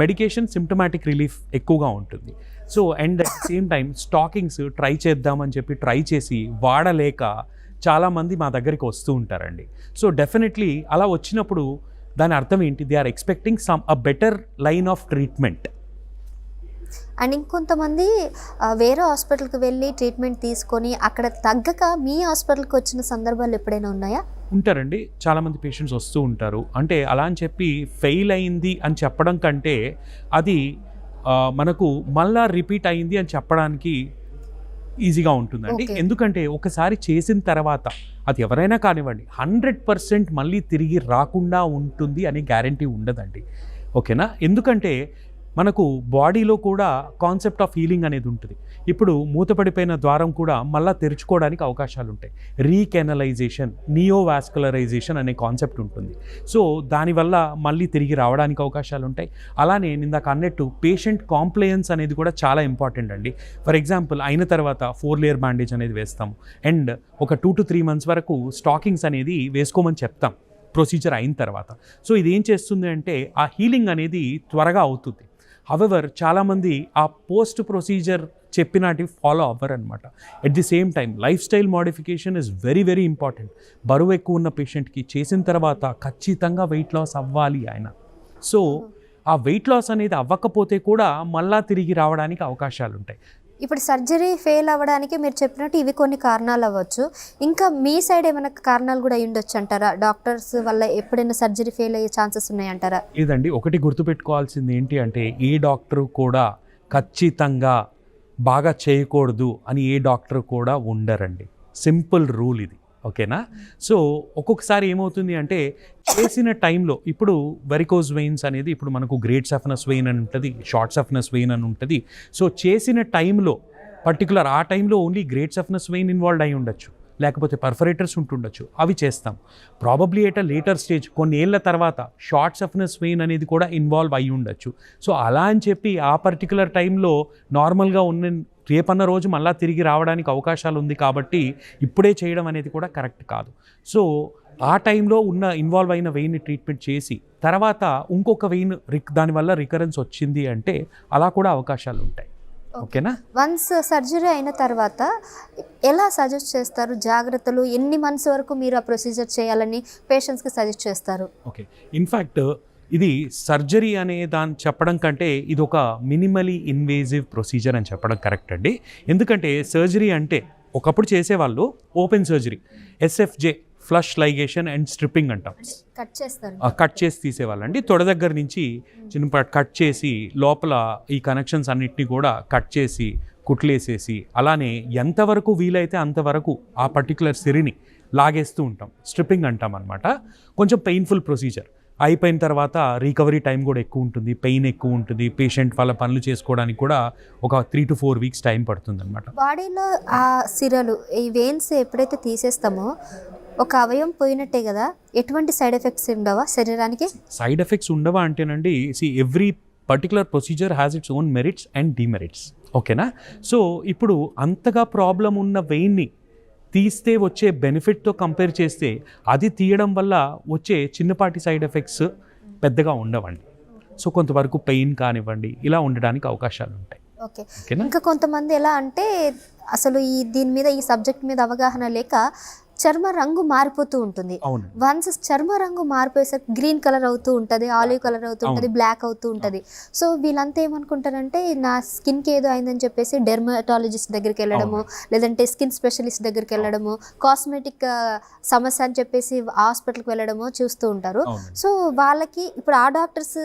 medication symptomatic relief ఎక్కువగా ఉంటుంది. So and at the same time stockings try చేద్దామని చెప్పి ట్రై చేసి వాడలేక చాలామంది మా దగ్గరికి వస్తూ ఉంటారండి. సో డెఫినెట్లీ అలా వచ్చినప్పుడు దాని అర్థం ఏంటి, they are expecting a better line of treatment. And ఇంకొంతమంది వేరే హాస్పిటల్కి వెళ్ళి ట్రీట్మెంట్ తీసుకొని అక్కడ తగ్గక మీ హాస్పిటల్కి వచ్చిన సందర్భాలు ఎప్పుడైనా ఉన్నాయా? ఉంటారండి, చాలామంది పేషెంట్స్ వస్తూ ఉంటారు. అంటే అలా అని చెప్పి ఫెయిల్ అయింది అని చెప్పడం కంటే అది మనకు మళ్ళా రిపీట్ అయింది అని చెప్పడానికి ఈజీగా ఉంటుందండి. ఎందుకంటే ఒకసారి చేసిన తర్వాత అది ఎవరైనా కానివ్వండి 100% మళ్ళీ తిరిగి రాకుండా ఉంటుంది అనే గ్యారంటీ ఉండదండి, ఓకేనా? ఎందుకంటే మనకు బాడీలో కూడా కాన్సెప్ట్ ఆఫ్ హీలింగ్ అనేది ఉంటుంది. ఇప్పుడు మూతపడిపోయిన ద్వారం కూడా మళ్ళీ తెరుచుకోవడానికి అవకాశాలు ఉంటాయి. రీకెనలైజేషన్, నియోవాస్కులరైజేషన్ అనే కాన్సెప్ట్ ఉంటుంది. సో దానివల్ల మళ్ళీ తిరిగి రావడానికి అవకాశాలు ఉంటాయి. అలానే ఇందాక అన్నట్టు పేషెంట్ కాంప్లయన్స్ అనేది కూడా చాలా ఇంపార్టెంట్ అండి. ఫర్ ఎగ్జాంపుల్ అయిన తర్వాత 4 లేయర్ బ్యాండేజ్ అనేది వేస్తాం అండ్ ఒక 2 to 3 months వరకు స్టాకింగ్స్ అనేది వేసుకోమని చెప్తాం ప్రొసీజర్ అయిన తర్వాత. సో ఇది ఏం చేస్తుంది అంటే ఆ హీలింగ్ అనేది త్వరగా అవుతుంది. హవెవర్ చాలామంది ఆ పోస్ట్ ప్రొసీజర్ చెప్పినట్టు ఫాలో అవ్వరు అనమాట. At the same time life style modification is very very important. బరువు ఎక్కువ ఉన్న పేషెంట్కి చేసిన తర్వాత ఖచ్చితంగా వెయిట్ లాస్ అవ్వాలి ఆయన. సో ఆ వెయిట్ లాస్ అనేది అవ్వకపోతే కూడా మళ్ళా తిరిగి రావడానికి అవకాశాలు ఉంటాయి. ఇప్పుడు సర్జరీ ఫెయిల్ అవ్వడానికి మీరు చెప్పినట్టు ఇవి కొన్ని కారణాలు అవ్వచ్చు, ఇంకా మీ సైడ్ ఏమైనా కారణాలు కూడా ఉండొచ్చు అంటారా? డాక్టర్స్ వల్ల ఎప్పుడైనా సర్జరీ ఫెయిల్ అయ్యే ఛాన్సెస్ ఉన్నాయంటారా? లేదండి, ఒకటి గుర్తుపెట్టుకోవాల్సింది ఏంటి అంటే ఏ డాక్టర్ కూడా ఖచ్చితంగా బాగా చేయకూడదు అని ఏ డాక్టర్ కూడా ఉండరండి. సింపుల్ రూల్ ఇది, ఓకేనా? సో ఒక్కొక్కసారి ఏమవుతుంది అంటే చేసిన టైంలో ఇప్పుడు వెరికోజ్ వెయిన్స్ అనేది ఇప్పుడు మనకు గ్రేట్ సఫనస్ వెయిన్ అని ఉంటుంది, షార్ట్ సఫనస్ వెయిన్ అని ఉంటుంది. సో చేసిన టైంలో పర్టికులర్ ఆ టైంలో ఓన్లీ గ్రేట్ సఫనస్ వెయిన్ ఇన్వాల్వ్ అయి ఉండొచ్చు, లేకపోతే పర్ఫరేటర్స్ ఉంటుండొచ్చు, అవి చేస్తాం. Probably at a later stage కొన్ని ఏళ్ళ తర్వాత షార్ట్ సఫ్నెస్ వెయిన్ అనేది కూడా ఇన్వాల్వ్ అయ్యి ఉండొచ్చు. సో అలా అని చెప్పి ఆ పర్టికులర్ టైంలో నార్మల్గా ఉన్న రేపన్న రోజు మళ్ళీ తిరిగి రావడానికి అవకాశాలు ఉంది కాబట్టి ఇప్పుడే చేయడం అనేది కూడా కరెక్ట్ కాదు. సో ఆ టైంలో ఉన్న ఇన్వాల్వ్ అయిన వెయిన్ని ట్రీట్మెంట్ చేసి తర్వాత ఇంకొక వెయిన్ దానివల్ల రికరెన్స్ వచ్చింది అంటే అలా కూడా అవకాశాలు ఉంటాయి. ఓకేనా? వన్స్ సర్జరీ అయిన తర్వాత ఎలా సజెస్ట్ చేస్తారు జాగ్రత్తలు, ఎన్ని మంత్స్ వరకు మీరు ఆ ప్రొసీజర్ చేయాలని పేషెంట్స్కి సజెస్ట్ చేస్తారు? ఓకే, ఇన్ఫ్యాక్ట్ ఇది సర్జరీ అనే దాన్ని చెప్పడం కంటే ఇది ఒక మినిమలీ ఇన్వేజివ్ ప్రొసీజర్ అని చెప్పడం కరెక్ట్ అండి. ఎందుకంటే సర్జరీ అంటే ఒకప్పుడు చేసేవాళ్ళు open surgery, SFJ flush ligation and stripping అంటాం. కట్ చేసి తీసేవాళ్ళండి. తొడ దగ్గర నుంచి చిన్న కట్ చేసి లోపల ఈ కనెక్షన్స్ అన్నిటినీ కూడా కట్ చేసి కుట్లేసేసి అలానే ఎంతవరకు వీలైతే అంతవరకు ఆ పర్టికులర్ సిరిని లాగేస్తూ ఉంటాం. స్ట్రిప్పింగ్ అంటాం అనమాట. కొంచెం పెయిన్ఫుల్ ప్రొసీజర్. అయిపోయిన తర్వాత రికవరీ టైం కూడా ఎక్కువ ఉంటుంది, పెయిన్ ఎక్కువ ఉంటుంది, పేషెంట్ వాళ్ళ పనులు చేసుకోవడానికి కూడా ఒక 3 to 4 weeks టైం పడుతుంది అనమాట. బాడీలో ఆ సిరలు ఈ వెయిన్స్ ఎప్పుడైతే తీసేస్తామో ఒక అవయవం పోయినట్టే కదా, ఎటువంటి సైడ్ ఎఫెక్ట్స్ ఉండవా శరీరానికి? సైడ్ ఎఫెక్ట్స్ ఉండవా అంటేనండి, every particular procedure has its own merits and demerits. ఓకేనా? సో ఇప్పుడు అంతగా ప్రాబ్లం ఉన్న వెయిన్ని తీస్తే వచ్చే బెనిఫిట్తో కంపేర్ చేస్తే అది తీయడం వల్ల వచ్చే చిన్నపాటి సైడ్ ఎఫెక్ట్స్ పెద్దగా ఉండవండి. సో కొంతవరకు పెయిన్ కానివ్వండి ఇలా ఉండడానికి అవకాశాలు ఉంటాయి. ఓకే. ఇంకా కొంతమంది ఎలా అంటే అసలు దీని మీద ఈ సబ్జెక్ట్ మీద అవగాహన లేక చర్మ రంగు మారిపోతూ ఉంటుంది. వన్స్ చర్మ రంగు మారిపోయేసరికి గ్రీన్ కలర్ అవుతూ ఉంటుంది, ఆలివ్ కలర్ అవుతూ ఉంటుంది, బ్లాక్ అవుతూ ఉంటుంది. సో వీళ్ళంతా ఏమనుకుంటారంటే నా స్కిన్కి ఏదో అయిందని చెప్పేసి డెర్మటాలజిస్ట్ దగ్గరికి వెళ్ళడము, లేదంటే స్కిన్ స్పెషలిస్ట్ దగ్గరికి వెళ్ళడము, కాస్మెటిక్ సమస్య అని చెప్పేసి హాస్పిటల్కి వెళ్ళడము చూస్తూ ఉంటారు. సో వాళ్ళకి ఇప్పుడు ఆ డాక్టర్స్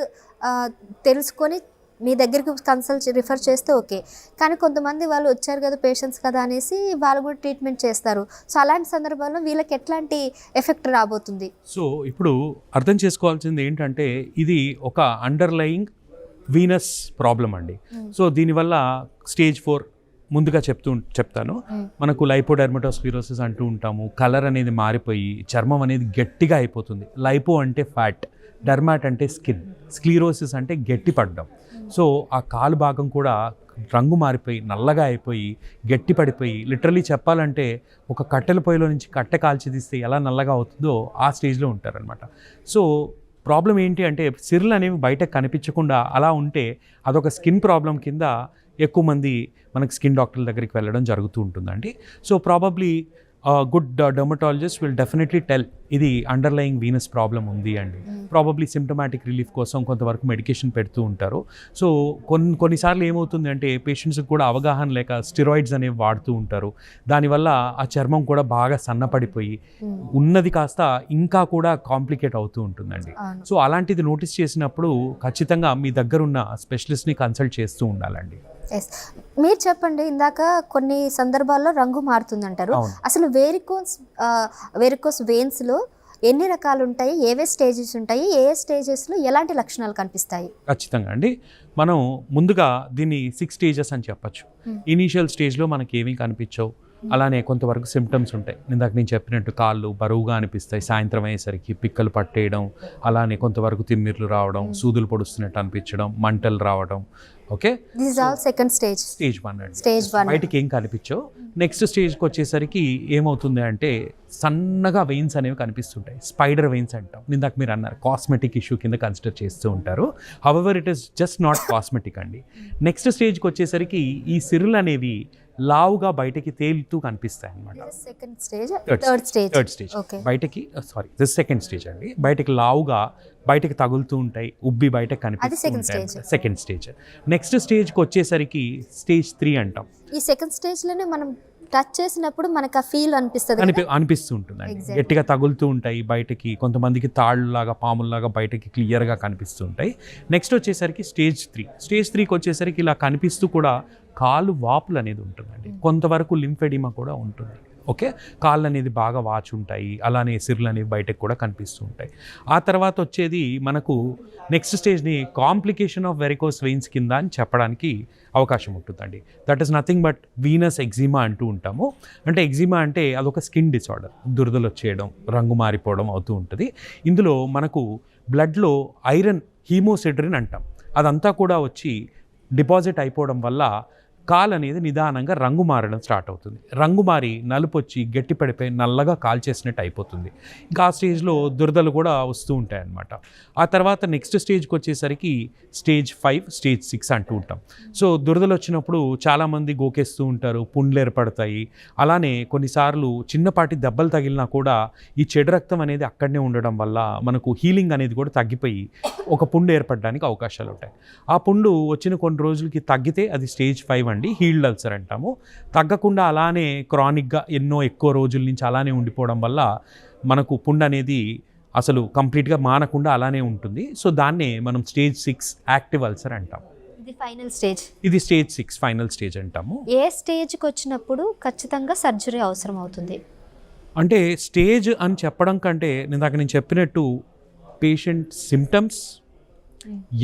తెలుసుకొని మీ దగ్గరికి కన్సల్ట్ రిఫర్ చేస్తే ఓకే, కానీ కొంతమంది వాళ్ళు వచ్చారు కదా పేషెంట్స్ కదా అనేసి వాళ్ళు కూడా ట్రీట్మెంట్ చేస్తారు. సో అలాంటి సందర్భాల్లో వీళ్ళకి ఎట్లాంటి ఎఫెక్ట్ రాబోతుంది? సో ఇప్పుడు అర్థం చేసుకోవాల్సింది ఏంటంటే ఇది ఒక వీనస్ ప్రాబ్లం అండి. సో దీనివల్ల స్టేజ్ 4 ముందుగా చెప్తాను. మనకు లైపోడెర్మటోస్క్లిరోసిస్ అంటూ ఉంటాము. కలర్ అనేది మారిపోయి చర్మం అనేది గట్టిగా అయిపోతుంది. లైపో అంటే ఫ్యాట్, డెర్మాట్ అంటే స్కిన్, స్క్లీరోసిస్ అంటే గట్టి పడడం. సో ఆ కాలు భాగం కూడా రంగు మారిపోయి నల్లగా అయిపోయి గట్టి పడిపోయి లిటరలీ చెప్పాలంటే ఒక కట్టెల పొయ్యిలో నుంచి కట్టె కాల్చి తీస్తే ఎలా నల్లగా అవుతుందో ఆ స్టేజ్లో ఉంటారనమాట. సో ప్రాబ్లం ఏంటి అంటే సిర్లు అనేవి బయటకు కనిపించకుండా అలా ఉంటే అదొక స్కిన్ ప్రాబ్లం కింద ఎక్కువ మంది మనకు స్కిన్ డాక్టర్ల దగ్గరికి వెళ్ళడం జరుగుతూ ఉంటుందండి. So probably good dermatologist will definitely tell ఇది అండర్లయింగ్ వీనస్ ప్రాబ్లం ఉంది అండి. ప్రాబబ్లీ సిమ్టమాటిక్ రిలీఫ్ కోసం కొంతవరకు మెడికేషన్ పెడుతూ ఉంటారు. సో కొన్నిసార్లు ఏమవుతుంది అంటే పేషెంట్స్కి కూడా అవగాహన లేక స్టెరాయిడ్స్ అనేవి వాడుతూ ఉంటారు. దానివల్ల ఆ చర్మం కూడా బాగా సన్నపడిపోయి ఉన్నది కాస్త ఇంకా కూడా కాంప్లికేట్ అవుతూ ఉంటుందండి. సో అలాంటిది నోటీస్ చేసినప్పుడు ఖచ్చితంగా మీ దగ్గరున్న స్పెషలిస్ట్ని కన్సల్ట్ చేస్తూ ఉండాలండి. మీరు చెప్పండి, ఇందాక కొన్ని సందర్భాల్లో రంగు మారుతుందంటారు. అసలు వెరికోస్ వెయిన్స్లో ఎన్ని రకాలు ఉంటాయి, ఏవే స్టేజెస్ ఉంటాయి, ఏ స్టేజెస్లో ఎలాంటి లక్షణాలు కనిపిస్తాయి? ఖచ్చితంగా అండి. మనం ముందుగా దీన్ని 6 stages అని చెప్పచ్చు. ఇనీషియల్ స్టేజ్లో మనకి ఏమీ కనిపించవు, అలానే కొంతవరకు సిమ్టమ్స్ ఉంటాయి. ఇందాక నేను చెప్పినట్టు కాళ్ళు బరువుగా అనిపిస్తాయి, సాయంత్రం అయ్యేసరికి పిక్కలు పట్టేయడం, అలానే కొంతవరకు తిమ్మిర్లు రావడం, సూదులు పొడుస్తున్నట్టు అనిపించడం, మంటలు రావడం. ఓకే, స్టేజ్ 1 బయటికి ఏం కనిపించవు. నెక్స్ట్ స్టేజ్కి వచ్చేసరికి ఏమవుతుంది అంటే సన్నగా వెయిన్స్ అనేవి కనిపిస్తుంటాయి, స్పైడర్ వెయిన్స్ అంటాం. ఇందాక మీరు అన్నారు కాస్మెటిక్ ఇష్యూ కింద కన్సిడర్ చేస్తూ ఉంటారు. However it is just not cosmetic అండి. నెక్స్ట్ స్టేజ్కి వచ్చేసరికి ఈ సిరులు అనేవి లావుగా బయటకి తేలుతూ కనిపిస్తాయి అన్నమాట. థర్డ్ స్టేజ్ బయటకి సెకండ్ స్టేజ్ అండి. బయటకి లావుగా బయటకి తగులుతూ ఉంటాయి, ఉబ్బి బయటకు కనిపిస్తాయి. Second stage. నెక్స్ట్ స్టేజ్కి వచ్చేసరికి స్టేజ్ 3 అంటాం. ఈ సెకండ్ స్టేజ్లోనే మనం టచ్ చేసినప్పుడు మనకు ఆ ఫీల్ అనిపిస్తూ ఉంటుందండి. గట్టిగా తగులుతూ ఉంటాయి బయటకి, కొంతమందికి తాళ్ళలాగా పాముల్లాగా బయటకి క్లియర్గా కనిపిస్తూ ఉంటాయి. నెక్స్ట్ వచ్చేసరికి స్టేజ్ 3కి వచ్చేసరికి ఇలా కనిపిస్తూ కూడా కాలు వాపులు అనేది ఉంటుందండి. కొంతవరకు లింఫెడిమా కూడా ఉంటుంది. ఓకే, కాళ్ళు అనేది బాగా వాచుంటాయి, అలానే సిర్లు అనేవి బయటకు కూడా కనిపిస్తూ ఉంటాయి. ఆ తర్వాత వచ్చేది మనకు నెక్స్ట్ స్టేజ్ని కాంప్లికేషన్ ఆఫ్ వెరికోస్ వెయిన్స్ కింద అని చెప్పడానికి అవకాశం ఉంటుందండి. That is nothing but venous eczema అంటూ ఉంటాము. అంటే ఎగ్జిమా అంటే అదొక స్కిన్ డిసార్డర్, దురదలు వచ్చేయడం, రంగు మారిపోవడం అవుతూ ఉంటుంది. ఇందులో మనకు బ్లడ్లో ఐరన్ హీమోసిడ్రిన్ అంటాం, అదంతా కూడా వచ్చి డిపాజిట్ అయిపోవడం వల్ల కాలు అనేది నిదానంగా రంగు మారడం స్టార్ట్ అవుతుంది. రంగు మారి నలుపు వచ్చి గట్టి పడిపోయి నల్లగా కాల్చేసినట్టు అయిపోతుంది. ఇంకా ఆ స్టేజ్లో దురదలు కూడా వస్తూ ఉంటాయి అన్నమాట. ఆ తర్వాత నెక్స్ట్ స్టేజ్కి వచ్చేసరికి స్టేజ్ 5, స్టేజ్ 6 అంటూ ఉంటాం. సో దురదలు వచ్చినప్పుడు చాలామంది గోకేస్తూ ఉంటారు, పుండ్లు ఏర్పడతాయి. అలానే కొన్నిసార్లు చిన్నపాటి దెబ్బలు తగిలినా కూడా ఈ చెడు రక్తం అనేది అక్కడనే ఉండడం వల్ల మనకు హీలింగ్ అనేది కూడా తగ్గిపోయి ఒక పుండు ఏర్పడడానికి అవకాశాలు ఉంటాయి. ఆ పుండు వచ్చిన కొన్ని రోజులకి తగ్గితే అది స్టేజ్ 5 అండి, హీల్డ్ అల్సర్ అంటాము. తగ్గకుండా అలానే క్రానిక్గా ఎన్నో ఎక్కువ రోజుల నుంచి అలానే ఉండిపోవడం వల్ల మనకు పుండు అనేది అసలు కంప్లీట్గా మానకుండా అలానే ఉంటుంది. సో దాన్నే మనం స్టేజ్ 6 యాక్టివ్ అల్సర్ అంటాం. ఇది ఫైనల్ స్టేజ్. ఇది స్టేజ్ 6 ఫైనల్ స్టేజ్ అంటాము. ఏ స్టేజ్కి వచ్చినప్పుడు ఖచ్చితంగా సర్జరీ అవసరం అవుతుంది? అంటే స్టేజ్ అని చెప్పడం కంటే నేను చెప్పినట్టు పేషెంట్ సిమ్టమ్స్,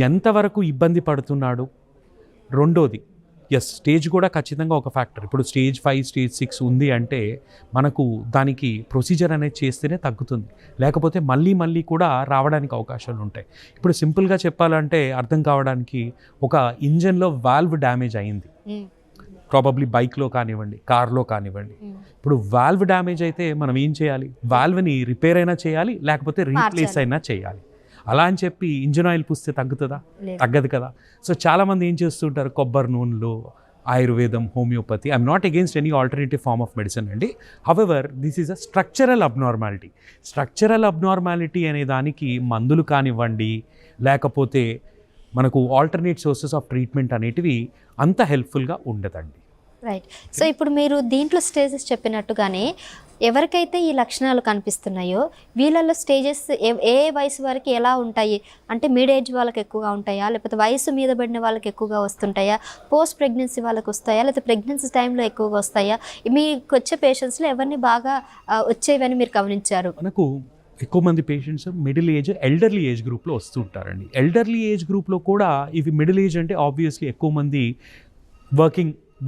ఎంతవరకు ఇబ్బంది పడుతున్నాడు, రెండోది స్టేజ్ కూడా ఖచ్చితంగా ఒక ఫ్యాక్టర్. ఇప్పుడు స్టేజ్ 5, స్టేజ్ 6 ఉంది అంటే మనకు దానికి ప్రొసీజర్ అనేది చేస్తేనే తగ్గుతుంది, లేకపోతే మళ్ళీ కూడా రావడానికి అవకాశాలు ఉంటాయి. ఇప్పుడు సింపుల్గా చెప్పాలంటే అర్థం కావడానికి, ఒక ఇంజన్లో వాల్వ్ డ్యామేజ్ అయింది, ప్రాబబ్లీ బైక్లో కానివ్వండి, కార్లో కానివ్వండి. ఇప్పుడు వాల్వ్ డ్యామేజ్ అయితే మనం ఏం చేయాలి? వాల్వ్ని రిపేర్ అయినా చేయాలి, లేకపోతే రీప్లేస్ అయినా చేయాలి. అలా అని చెప్పి ఇంజిన్ ఆయిల్ పూస్తే తగ్గుతుందా? తగ్గదు కదా. సో చాలామంది ఏం చేస్తుంటారు, కొబ్బరి నూనెలు, ఆయుర్వేదం, homeopathy. I'm not against any alternative form of medicine అండి. However this is a structural abnormality. Structural abnormality అనే దానికి మందులు కానివ్వండి, లేకపోతే మనకు ఆల్టర్నేట్ సోర్సెస్ ఆఫ్ ట్రీట్మెంట్ అనేటివి అంత హెల్ప్ఫుల్గా ఉండదండి. రైట్. సో ఇప్పుడు మీరు దీంట్లో స్టేజెస్ చెప్పినట్టుగానే ఎవరికైతే ఈ లక్షణాలు కనిపిస్తున్నాయో వీళ్ళల్లో స్టేజెస్ ఏ వయసు వరకు ఎలా ఉంటాయి? అంటే మిడ్ ఏజ్ వాళ్ళకి ఎక్కువగా ఉంటాయా, లేకపోతే వయసు మీద పడిన వాళ్ళకి ఎక్కువగా వస్తుంటాయా, పోస్ట్ ప్రెగ్నెన్సీ వాళ్ళకి వస్తాయా, లేకపోతే ప్రెగ్నెన్సీ టైంలో ఎక్కువగా వస్తాయా? మీకు వచ్చే పేషెంట్స్లో ఎవరిని బాగా వచ్చేవని మీరు గమనించారు? మనకు ఎక్కువ మంది patients middle age, elderly age గ్రూప్లో వస్తూ ఉంటారండి. ఎల్డర్లీ ఏజ్ గ్రూప్లో కూడా ఇవి మిడిల్ ఏజ్ అంటే ఆబ్వియస్లీ ఎక్కువ మంది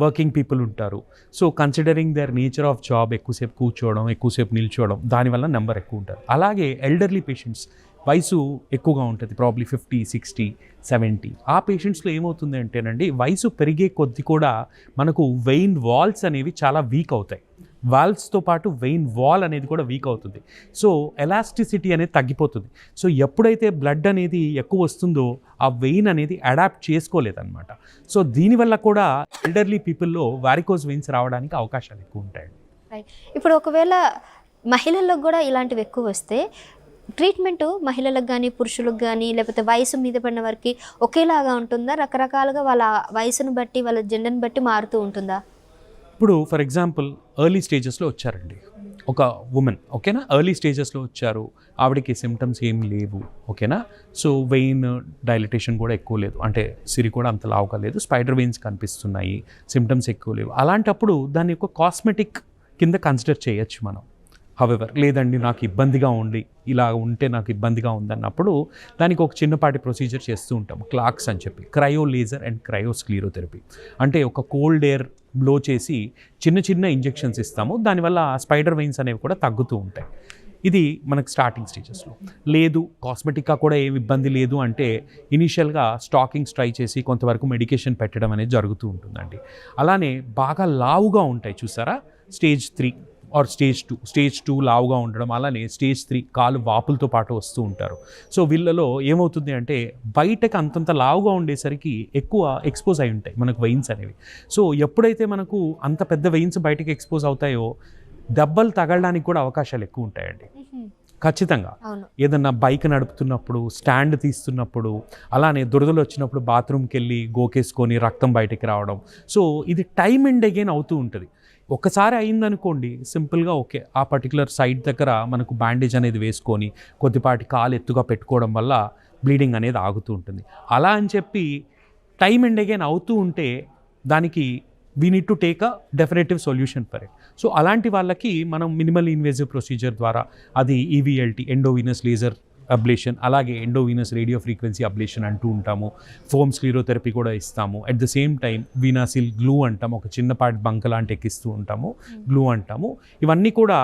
వర్కింగ్ పీపుల్ ఉంటారు. So considering their nature of job, ఎక్కువసేపు కూర్చోవడం, ఎక్కువసేపు నిల్చోవడం, దానివల్ల నెంబర్ ఎక్కువ ఉంటారు. అలాగే ఎల్డర్లీ పేషెంట్స్ వయసు ఎక్కువగా ఉంటుంది, ప్రాబ్లీ 50, 60, 70. ఆ పేషెంట్స్లో ఏమవుతుంది అంటేనండి, వయసు పెరిగే కొద్దీ కూడా మనకు వెయిన్ వాల్స్ అనేవి చాలా వీక్ అవుతాయి. వాల్వ్స్తో పాటు వెయిన్ వాల్ అనేది కూడా వీక్ అవుతుంది. సో ఎలాస్టిసిటీ అనేది తగ్గిపోతుంది. సో ఎప్పుడైతే బ్లడ్ అనేది ఎక్కువ వస్తుందో ఆ వెయిన్ అనేది అడాప్ట్ చేసుకోలేదన్నమాట. సో దీనివల్ల కూడా ఎల్డర్లీ పీపుల్లో వారికోజ్ వెయిన్స్ రావడానికి అవకాశాలు ఎక్కువ ఉంటాయండి. ఇప్పుడు ఒకవేళ మహిళలకు కూడా ఇలాంటివి ఎక్కువ వస్తే ట్రీట్మెంట్ మహిళలకు కానీ పురుషులకు కానీ లేకపోతే వయసు మీద పడిన వారికి ఒకేలాగా ఉంటుందా? రకరకాలుగా వాళ్ళ వయసును బట్టి, వాళ్ళ జెండర్ని బట్టి మారుతూ ఉంటుందా? ఇప్పుడు ఫర్ ఎగ్జాంపుల్ ఎర్లీ స్టేజెస్లో వచ్చారండి ఒక ఉమెన్, ఓకేనా, ఎర్లీ స్టేజెస్లో వచ్చారు, ఆవిడకి సిమ్టమ్స్ ఏం లేవు, ఓకేనా. సో వెయిన్ డైలటేషన్ కూడా ఎక్కువ లేదు, అంటే సిరి కూడా అంత లావుగా లేదు, స్పైడర్ వెయిన్స్ కనిపిస్తున్నాయి, సిమ్టమ్స్ ఎక్కువ లేవు. అలాంటప్పుడు దాన్ని ఒక కాస్మెటిక్ కింద కన్సిడర్ చేయొచ్చు మనం. హవెవర్ లేదండి నాకు ఇబ్బందిగా ఉండి, ఇలా ఉంటే నాకు ఇబ్బందిగా ఉందన్నప్పుడు దానికి ఒక చిన్నపాటి ప్రొసీజర్ చేస్తూ ఉంటాం, క్లాక్స్ అని చెప్పి, క్రయో లేజర్ అండ్ క్రయోస్క్లీరోథెరపీ. అంటే ఒక కోల్డ్ ఎయిర్ బ్లో చేసి చిన్న ఇంజెక్షన్స్ ఇస్తాము, దానివల్ల స్పైడర్ వెయిన్స్ అనేవి కూడా తగ్గుతూ ఉంటాయి. ఇది మనకు స్టార్టింగ్ స్టేజెస్లో. లేదు కాస్మెటిక్గా కూడా ఏమి ఇబ్బంది లేదు అంటే ఇనీషియల్గా స్టాకింగ్స్ ట్రై చేసి కొంతవరకు మెడికేషన్ పెట్టడం అనేది జరుగుతూ ఉంటుందండి. అలానే బాగా లావుగా ఉంటాయి చూసారా, స్టేజ్ 3 ఆర్ స్టేజ్ 2 లావుగా ఉండడం, అలానే స్టేజ్ 3 కాలు వాపులతో పాటు వస్తూ ఉంటారు. సో వీళ్ళలో ఏమవుతుంది అంటే బయటకు అంతంత లావుగా ఉండేసరికి ఎక్కువ ఎక్స్పోజ్ అయి ఉంటాయి మనకు వెయిన్స్ అనేవి. సో ఎప్పుడైతే మనకు అంత పెద్ద వెయిన్స్ బయటకు ఎక్స్పోజ్ అవుతాయో దెబ్బలు తగలడానికి కూడా అవకాశాలు ఎక్కువ ఉంటాయండి. ఖచ్చితంగా ఏదన్నా బైక్ నడుపుతున్నప్పుడు, స్టాండ్ తీస్తున్నప్పుడు, అలానే దురదలు వచ్చినప్పుడు బాత్రూమ్కి వెళ్ళి గోకేసుకొని రక్తం బయటకు రావడం. సో ఇది టైమ్ అండ్ అగైన్ అవుతూ ఉంటుంది. ఒక్కసారి అయిందనుకోండి సింపుల్గా ఓకే, ఆ పర్టికులర్ సైడ్ దగ్గర మనకు బ్యాండేజ్ అనేది వేసుకొని కొద్దిపాటి కాలు ఎత్తుగా పెట్టుకోవడం వల్ల బ్లీడింగ్ అనేది ఆగుతూ ఉంటుంది. అలా అని చెప్పి టైమ్ అండ్ అగైన్ అవుతూ ఉంటే దానికి we need to take a definitive solution for it. So అలాంటి వాళ్ళకి మనం మినిమల్ ఇన్వేజివ్ ప్రొసీజర్ ద్వారా అది ఈవీఎల్టీ, ఎండోవీనస్ లేజర్ అబ్లేషన్, అలాగే ఎండోవీనస్ రేడియో ఫ్రీక్వెన్సీ అబ్లేషన్ అంటూ ఉంటాము. ఫోమ్ స్క్లీరోథెరపీ కూడా ఇస్తాము. At the same time VenaSeal glue అంటాము, ఒక చిన్నపాటి బంక లాంటి ఎక్కిస్తూ ఉంటాము, గ్లూ అంటాము. ఇవన్నీ కూడా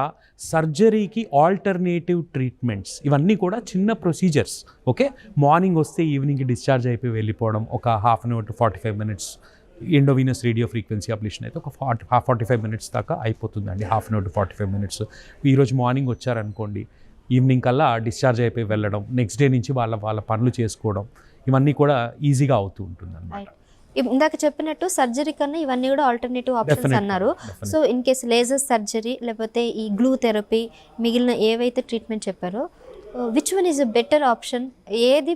సర్జరీకి ఆల్టర్నేటివ్ ట్రీట్మెంట్స్. ఇవన్నీ కూడా చిన్న ప్రొసీజర్స్. ఓకే, మార్నింగ్ వస్తే ఈవినింగ్కి డిశ్చార్జ్ అయిపోయి వెళ్ళిపోవడం, ఒక half an hour to 45 minutes. Endovenous radio frequency ablation అయితే ఒక 45 minutes దాకా అయిపోతుందండి, half an hour to 45 minutes. ఈరోజు మార్నింగ్ వచ్చారనుకోండి, ఈవినింగ్ కల్లా డిశ్చార్జ్ అయిపోయి వెళ్ళడం, నెక్స్ట్ డే నుంచి వాళ్ళ పనులు చేసుకోవడం, ఇవన్నీ కూడా ఈజీగా అవుతూ ఉంటుంది అన్నమాట. ఇందాక చెప్పినట్టు సర్జరీ కన్నా ఇవన్నీ కూడా ఆల్టర్నేటివ్ ఆప్షన్స్ అన్నారు. So in case laser surgery లేకపోతే ఈ గ్లూ థెరపీ, మిగిలిన ఏవైతే ట్రీట్మెంట్ చెప్పారో, which one is a better option? ఏది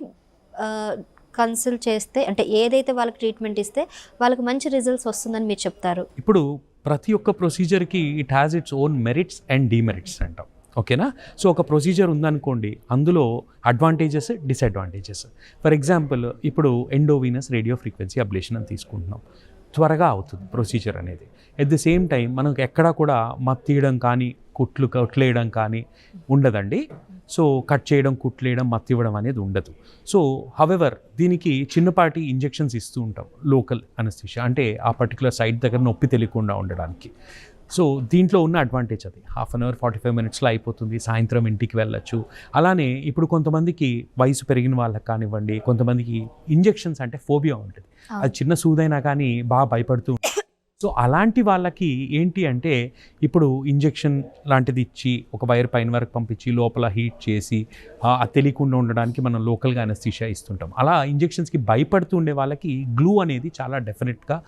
కన్సల్ట్ చేస్తే, అంటే ఏదైతే వాళ్ళకి ట్రీట్మెంట్ ఇస్తే వాళ్ళకి మంచి రిజల్ట్స్ వస్తుందని మీరు చెప్తారు? ఇప్పుడు ప్రతి ఒక్క ప్రొసీజర్కి it has its own merits and demerits అంటాం. ఓకేనా? సో ఒక ప్రొసీజర్ ఉందనుకోండి, అందులో అడ్వాంటేజెస్, డిసడ్వాంటేజెస్. ఫర్ ఎగ్జాంపుల్, ఇప్పుడు ఎండోవీనస్ రేడియో ఫ్రీక్వెన్సీ అబ్లేషన్ అని తీసుకుంటున్నాం, త్వరగా అవుతుంది ప్రొసీజర్ అనేది. ఎట్ ది సేమ్ టైం మనకు ఎక్కడా కూడా మత్తీయడం కానీ, కుట్లేయడం కానీ ఉండదండి. సో కట్ చేయడం, కుట్లేయడం, మత్తివ్వడం అనేది ఉండదు. సో హవెవర్ దీనికి చిన్నపాటి ఇంజెక్షన్స్ ఇస్తూ ఉంటాం, లోకల్ అనస్థీషియా, అంటే ఆ పర్టికులర్ సైట్ దగ్గర నొప్పి తెలియకుండా ఉండడానికి. సో దీంట్లో ఉన్న అడ్వాంటేజ్ అది. హాఫ్ అన్ అవర్ 45 minutesలో అయిపోతుంది, సాయంత్రం ఇంటికి వెళ్ళచ్చు. అలానే ఇప్పుడు కొంతమందికి వయసు పెరిగిన వాళ్ళకి కానివ్వండి, కొంతమందికి ఇంజెక్షన్స్ అంటే ఫోబియా ఉంటుంది. అది చిన్న సూదైనా కానీ బాగా భయపడుతూ. సో అలాంటి వాళ్ళకి ఏంటి అంటే, ఇప్పుడు ఇంజెక్షన్ లాంటిది ఇచ్చి ఒక వైర్ పైన వరకు పంపించి లోపల హీట్ చేసి అది తెలియకుండా ఉండడానికి మనం లోకల్గా అనస్థీషియా ఇస్తుంటాం. అలా ఇంజెక్షన్స్కి భయపడుతూ ఉండే వాళ్ళకి గ్లూ అనేది చాలా డెఫినెట్గా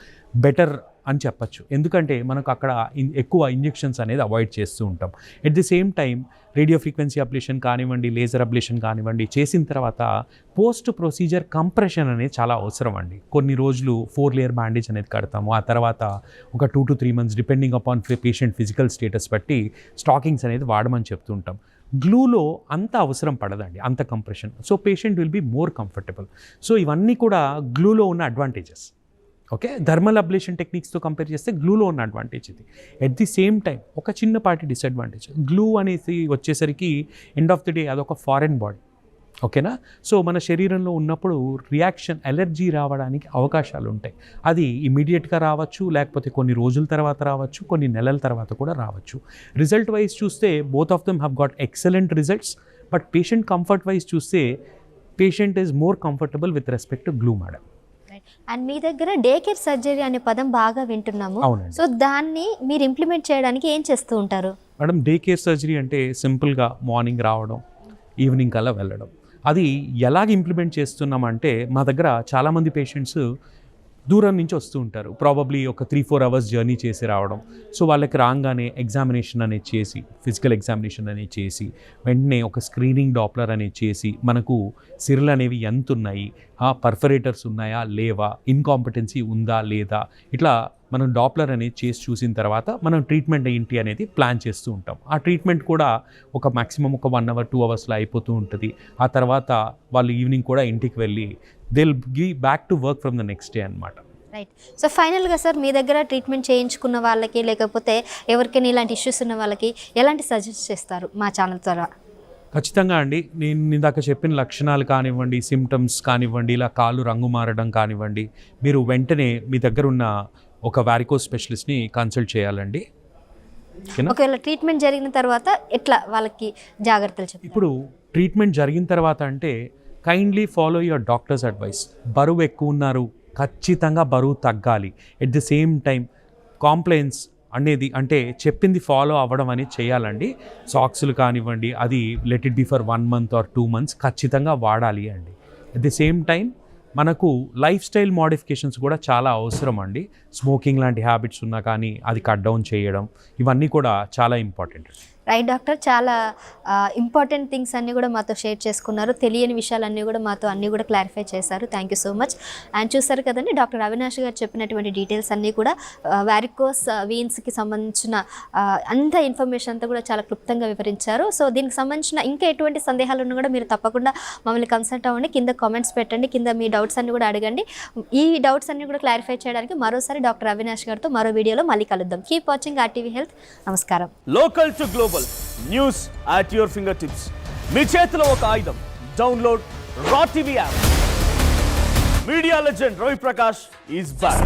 బెటర్ అని చెప్పచ్చు. ఎందుకంటే మనకు అక్కడ ఎక్కువ ఇంజెక్షన్స్ అనేది అవాయిడ్ చేస్తూ ఉంటాం. At the same time radio frequency ablation కానివ్వండి, లేజర్ అబ్లేషన్ కానివ్వండి, చేసిన తర్వాత పోస్ట్ ప్రొసీజర్ కంప్రెషన్ అనేది చాలా అవసరం అండి. కొన్ని రోజులు 4 layer బ్యాండేజ్ అనేది కడతాము. ఆ తర్వాత ఒక 2 to 3 months depending upon patient physical status బట్టి స్టాకింగ్స్ అనేది వాడమని చెప్తుంటాం. గ్లూలో అంత అవసరం పడదండి, అంత compression. So patient will be more comfortable. So ఇవన్నీ కూడా గ్లూలో ఉన్న అడ్వాంటేజెస్. ఓకే, థర్మల్ అబ్లేషన్ టెక్నిక్స్తో కంపేర్ చేస్తే గ్లూలో ఉన్న అడ్వాంటేజ్ ఇది. ఎట్ ది సేమ్ టైం ఒక చిన్నపాటి డిసడ్వాంటేజ్, గ్లూ అనేది వచ్చేసరికి ఎండ్ ఆఫ్ ది డే అదొక ఫారెన్ బాడీ. ఓకేనా? సో మన శరీరంలో ఉన్నప్పుడు రియాక్షన్, ఎలర్జీ రావడానికి అవకాశాలు ఉంటాయి. అది ఇమీడియట్గా రావచ్చు, లేకపోతే కొన్ని రోజుల తర్వాత రావచ్చు, కొన్ని నెలల తర్వాత కూడా రావచ్చు. రిజల్ట్ వైజ్ చూస్తే both of them have got excellent results. But patient comfort wise చూస్తే patient is more comfortable with respect to glue madam. And మీ దగ్గర డే కేర్ సర్జరీ అనే పదం బాగా వింటున్నాము. సో దాన్ని మీరు ఇంప్లిమెంట్ చేయడానికి ఏం చేస్తూ ఉంటారు మేడం? డే కేర్ సర్జరీ అంటే సింపుల్గా మార్నింగ్ రావడం, ఈవినింగ్ కల్లా వెళ్ళడం. అది ఎలాగ ఇంప్లిమెంట్ చేస్తున్నామంటే, మా దగ్గర చాలామంది పేషెంట్స్ దూరం నుంచి వస్తూ ఉంటారు. ప్రాబబ్లీ ఒక 3-4 hours జర్నీ చేసి రావడం. సో వాళ్ళకి రాగానే ఎగ్జామినేషన్ అనేది చేసి, ఫిజికల్ ఎగ్జామినేషన్ అనేది చేసి, వెంటనే ఒక స్క్రీనింగ్ డాప్లర్ అనేది చేసి, మనకు సిరలు అనేవి ఎంత ఉన్నాయి, పర్ఫరేటర్స్ ఉన్నాయా లేవా, ఇన్కాంపిటెన్సీ ఉందా లేదా, ఇట్లా మనం డాప్లర్ అనేది చేసి చూసిన తర్వాత మనం ట్రీట్మెంట్ ఏంటి అనేది ప్లాన్ చేస్తూ ఉంటాం. ఆ ట్రీట్మెంట్ కూడా ఒక మ్యాక్సిమం ఒక 1 hour 2 hours అయిపోతూ ఉంటుంది. ఆ తర్వాత వాళ్ళు ఈవినింగ్ కూడా ఇంటికి వెళ్ళి they will give back to work from the next day అన్నమాట. రైట్. సో ఫైనల్గా సార్, మీ దగ్గర ట్రీట్మెంట్ చేయించుకున్న వాళ్ళకి, లేకపోతే ఎవరికైనా ఇలాంటి ఇష్యూస్ ఉన్న వాళ్ళకి ఎలాంటి సజెస్ట్ చేస్తారు మా ఛానల్ ద్వారా? ఖచ్చితంగా అండి, నేను ఇందాక చెప్పిన లక్షణాలు కానివ్వండి, సిమ్టమ్స్ కానివ్వండి, ఇలా కాళ్ళు రంగు మారడం కానివ్వండి, మీరు వెంటనే మీ దగ్గర ఉన్న ఒక వారికోస్ స్పెషలిస్ట్ని కన్సల్ట్ చేయాలండి. ఒకవేళ ట్రీట్మెంట్ జరిగిన తర్వాత ఎట్లా వాళ్ళకి జాగ్రత్తలు చెప్పారు? ఇప్పుడు ట్రీట్మెంట్ జరిగిన తర్వాత అంటే kindly follow your doctors advice. బరువు ఎక్కువ ఉన్నారు, ఖచ్చితంగా బరువు తగ్గాలి. At the same time compliance అనేది, అంటే చెప్పింది ఫాలో అవ్వడం అనేది చేయాలండి. సాక్స్లు కానివ్వండి, అది let it be for 1 month or 2 months ఖచ్చితంగా వాడాలి అండి. ఎట్ ది సేమ్ టైం మనకు లైఫ్ స్టైల్ మోడిఫికేషన్స్ కూడా చాలా అవసరం అండి. స్మోకింగ్ లాంటి హ్యాబిట్స్ ఉన్నా కానీ అది కట్ డౌన్ చేయడం, ఇవన్నీ కూడా చాలా ఇంపార్టెంట్. రైట్ డాక్టర్, చాలా ఇంపార్టెంట్ థింగ్స్ అన్నీ కూడా మాతో షేర్ చేసుకున్నారు. తెలియని విషయాలన్నీ కూడా మాతో అన్నీ కూడా క్లారిఫై చేశారు. Thank you so much. And చూసారు కదండి, డాక్టర్ అవినాష్ గారు చెప్పినటువంటి డీటెయిల్స్ అన్నీ కూడా వారికోస్ వీన్స్కి సంబంధించిన అంత ఇన్ఫర్మేషన్ అంతా కూడా చాలా క్లుప్తంగా వివరించారు. సో దీనికి సంబంధించిన ఇంకా ఎటువంటి సందేహాలు ఉన్నా కూడా మీరు తప్పకుండా మమ్మల్ని కన్సల్ట్ అవ్వండి. కింద కామెంట్స్ పెట్టండి, కింద మీ డౌట్స్ అన్ని కూడా అడగండి. ఈ డౌట్స్ అన్ని కూడా క్లారిఫై చేయడానికి మరోసారి డాక్టర్ అవినాష్ గారితో మరో వీడియోలో మళ్ళీ కలుద్దాం. Keep watching RTV health. నమస్కారం. Local to global news at your finger tips. మీ చేతిలో ఒక ఆయుధం. Download raw TV app. Media legend Ravi Prakash is back.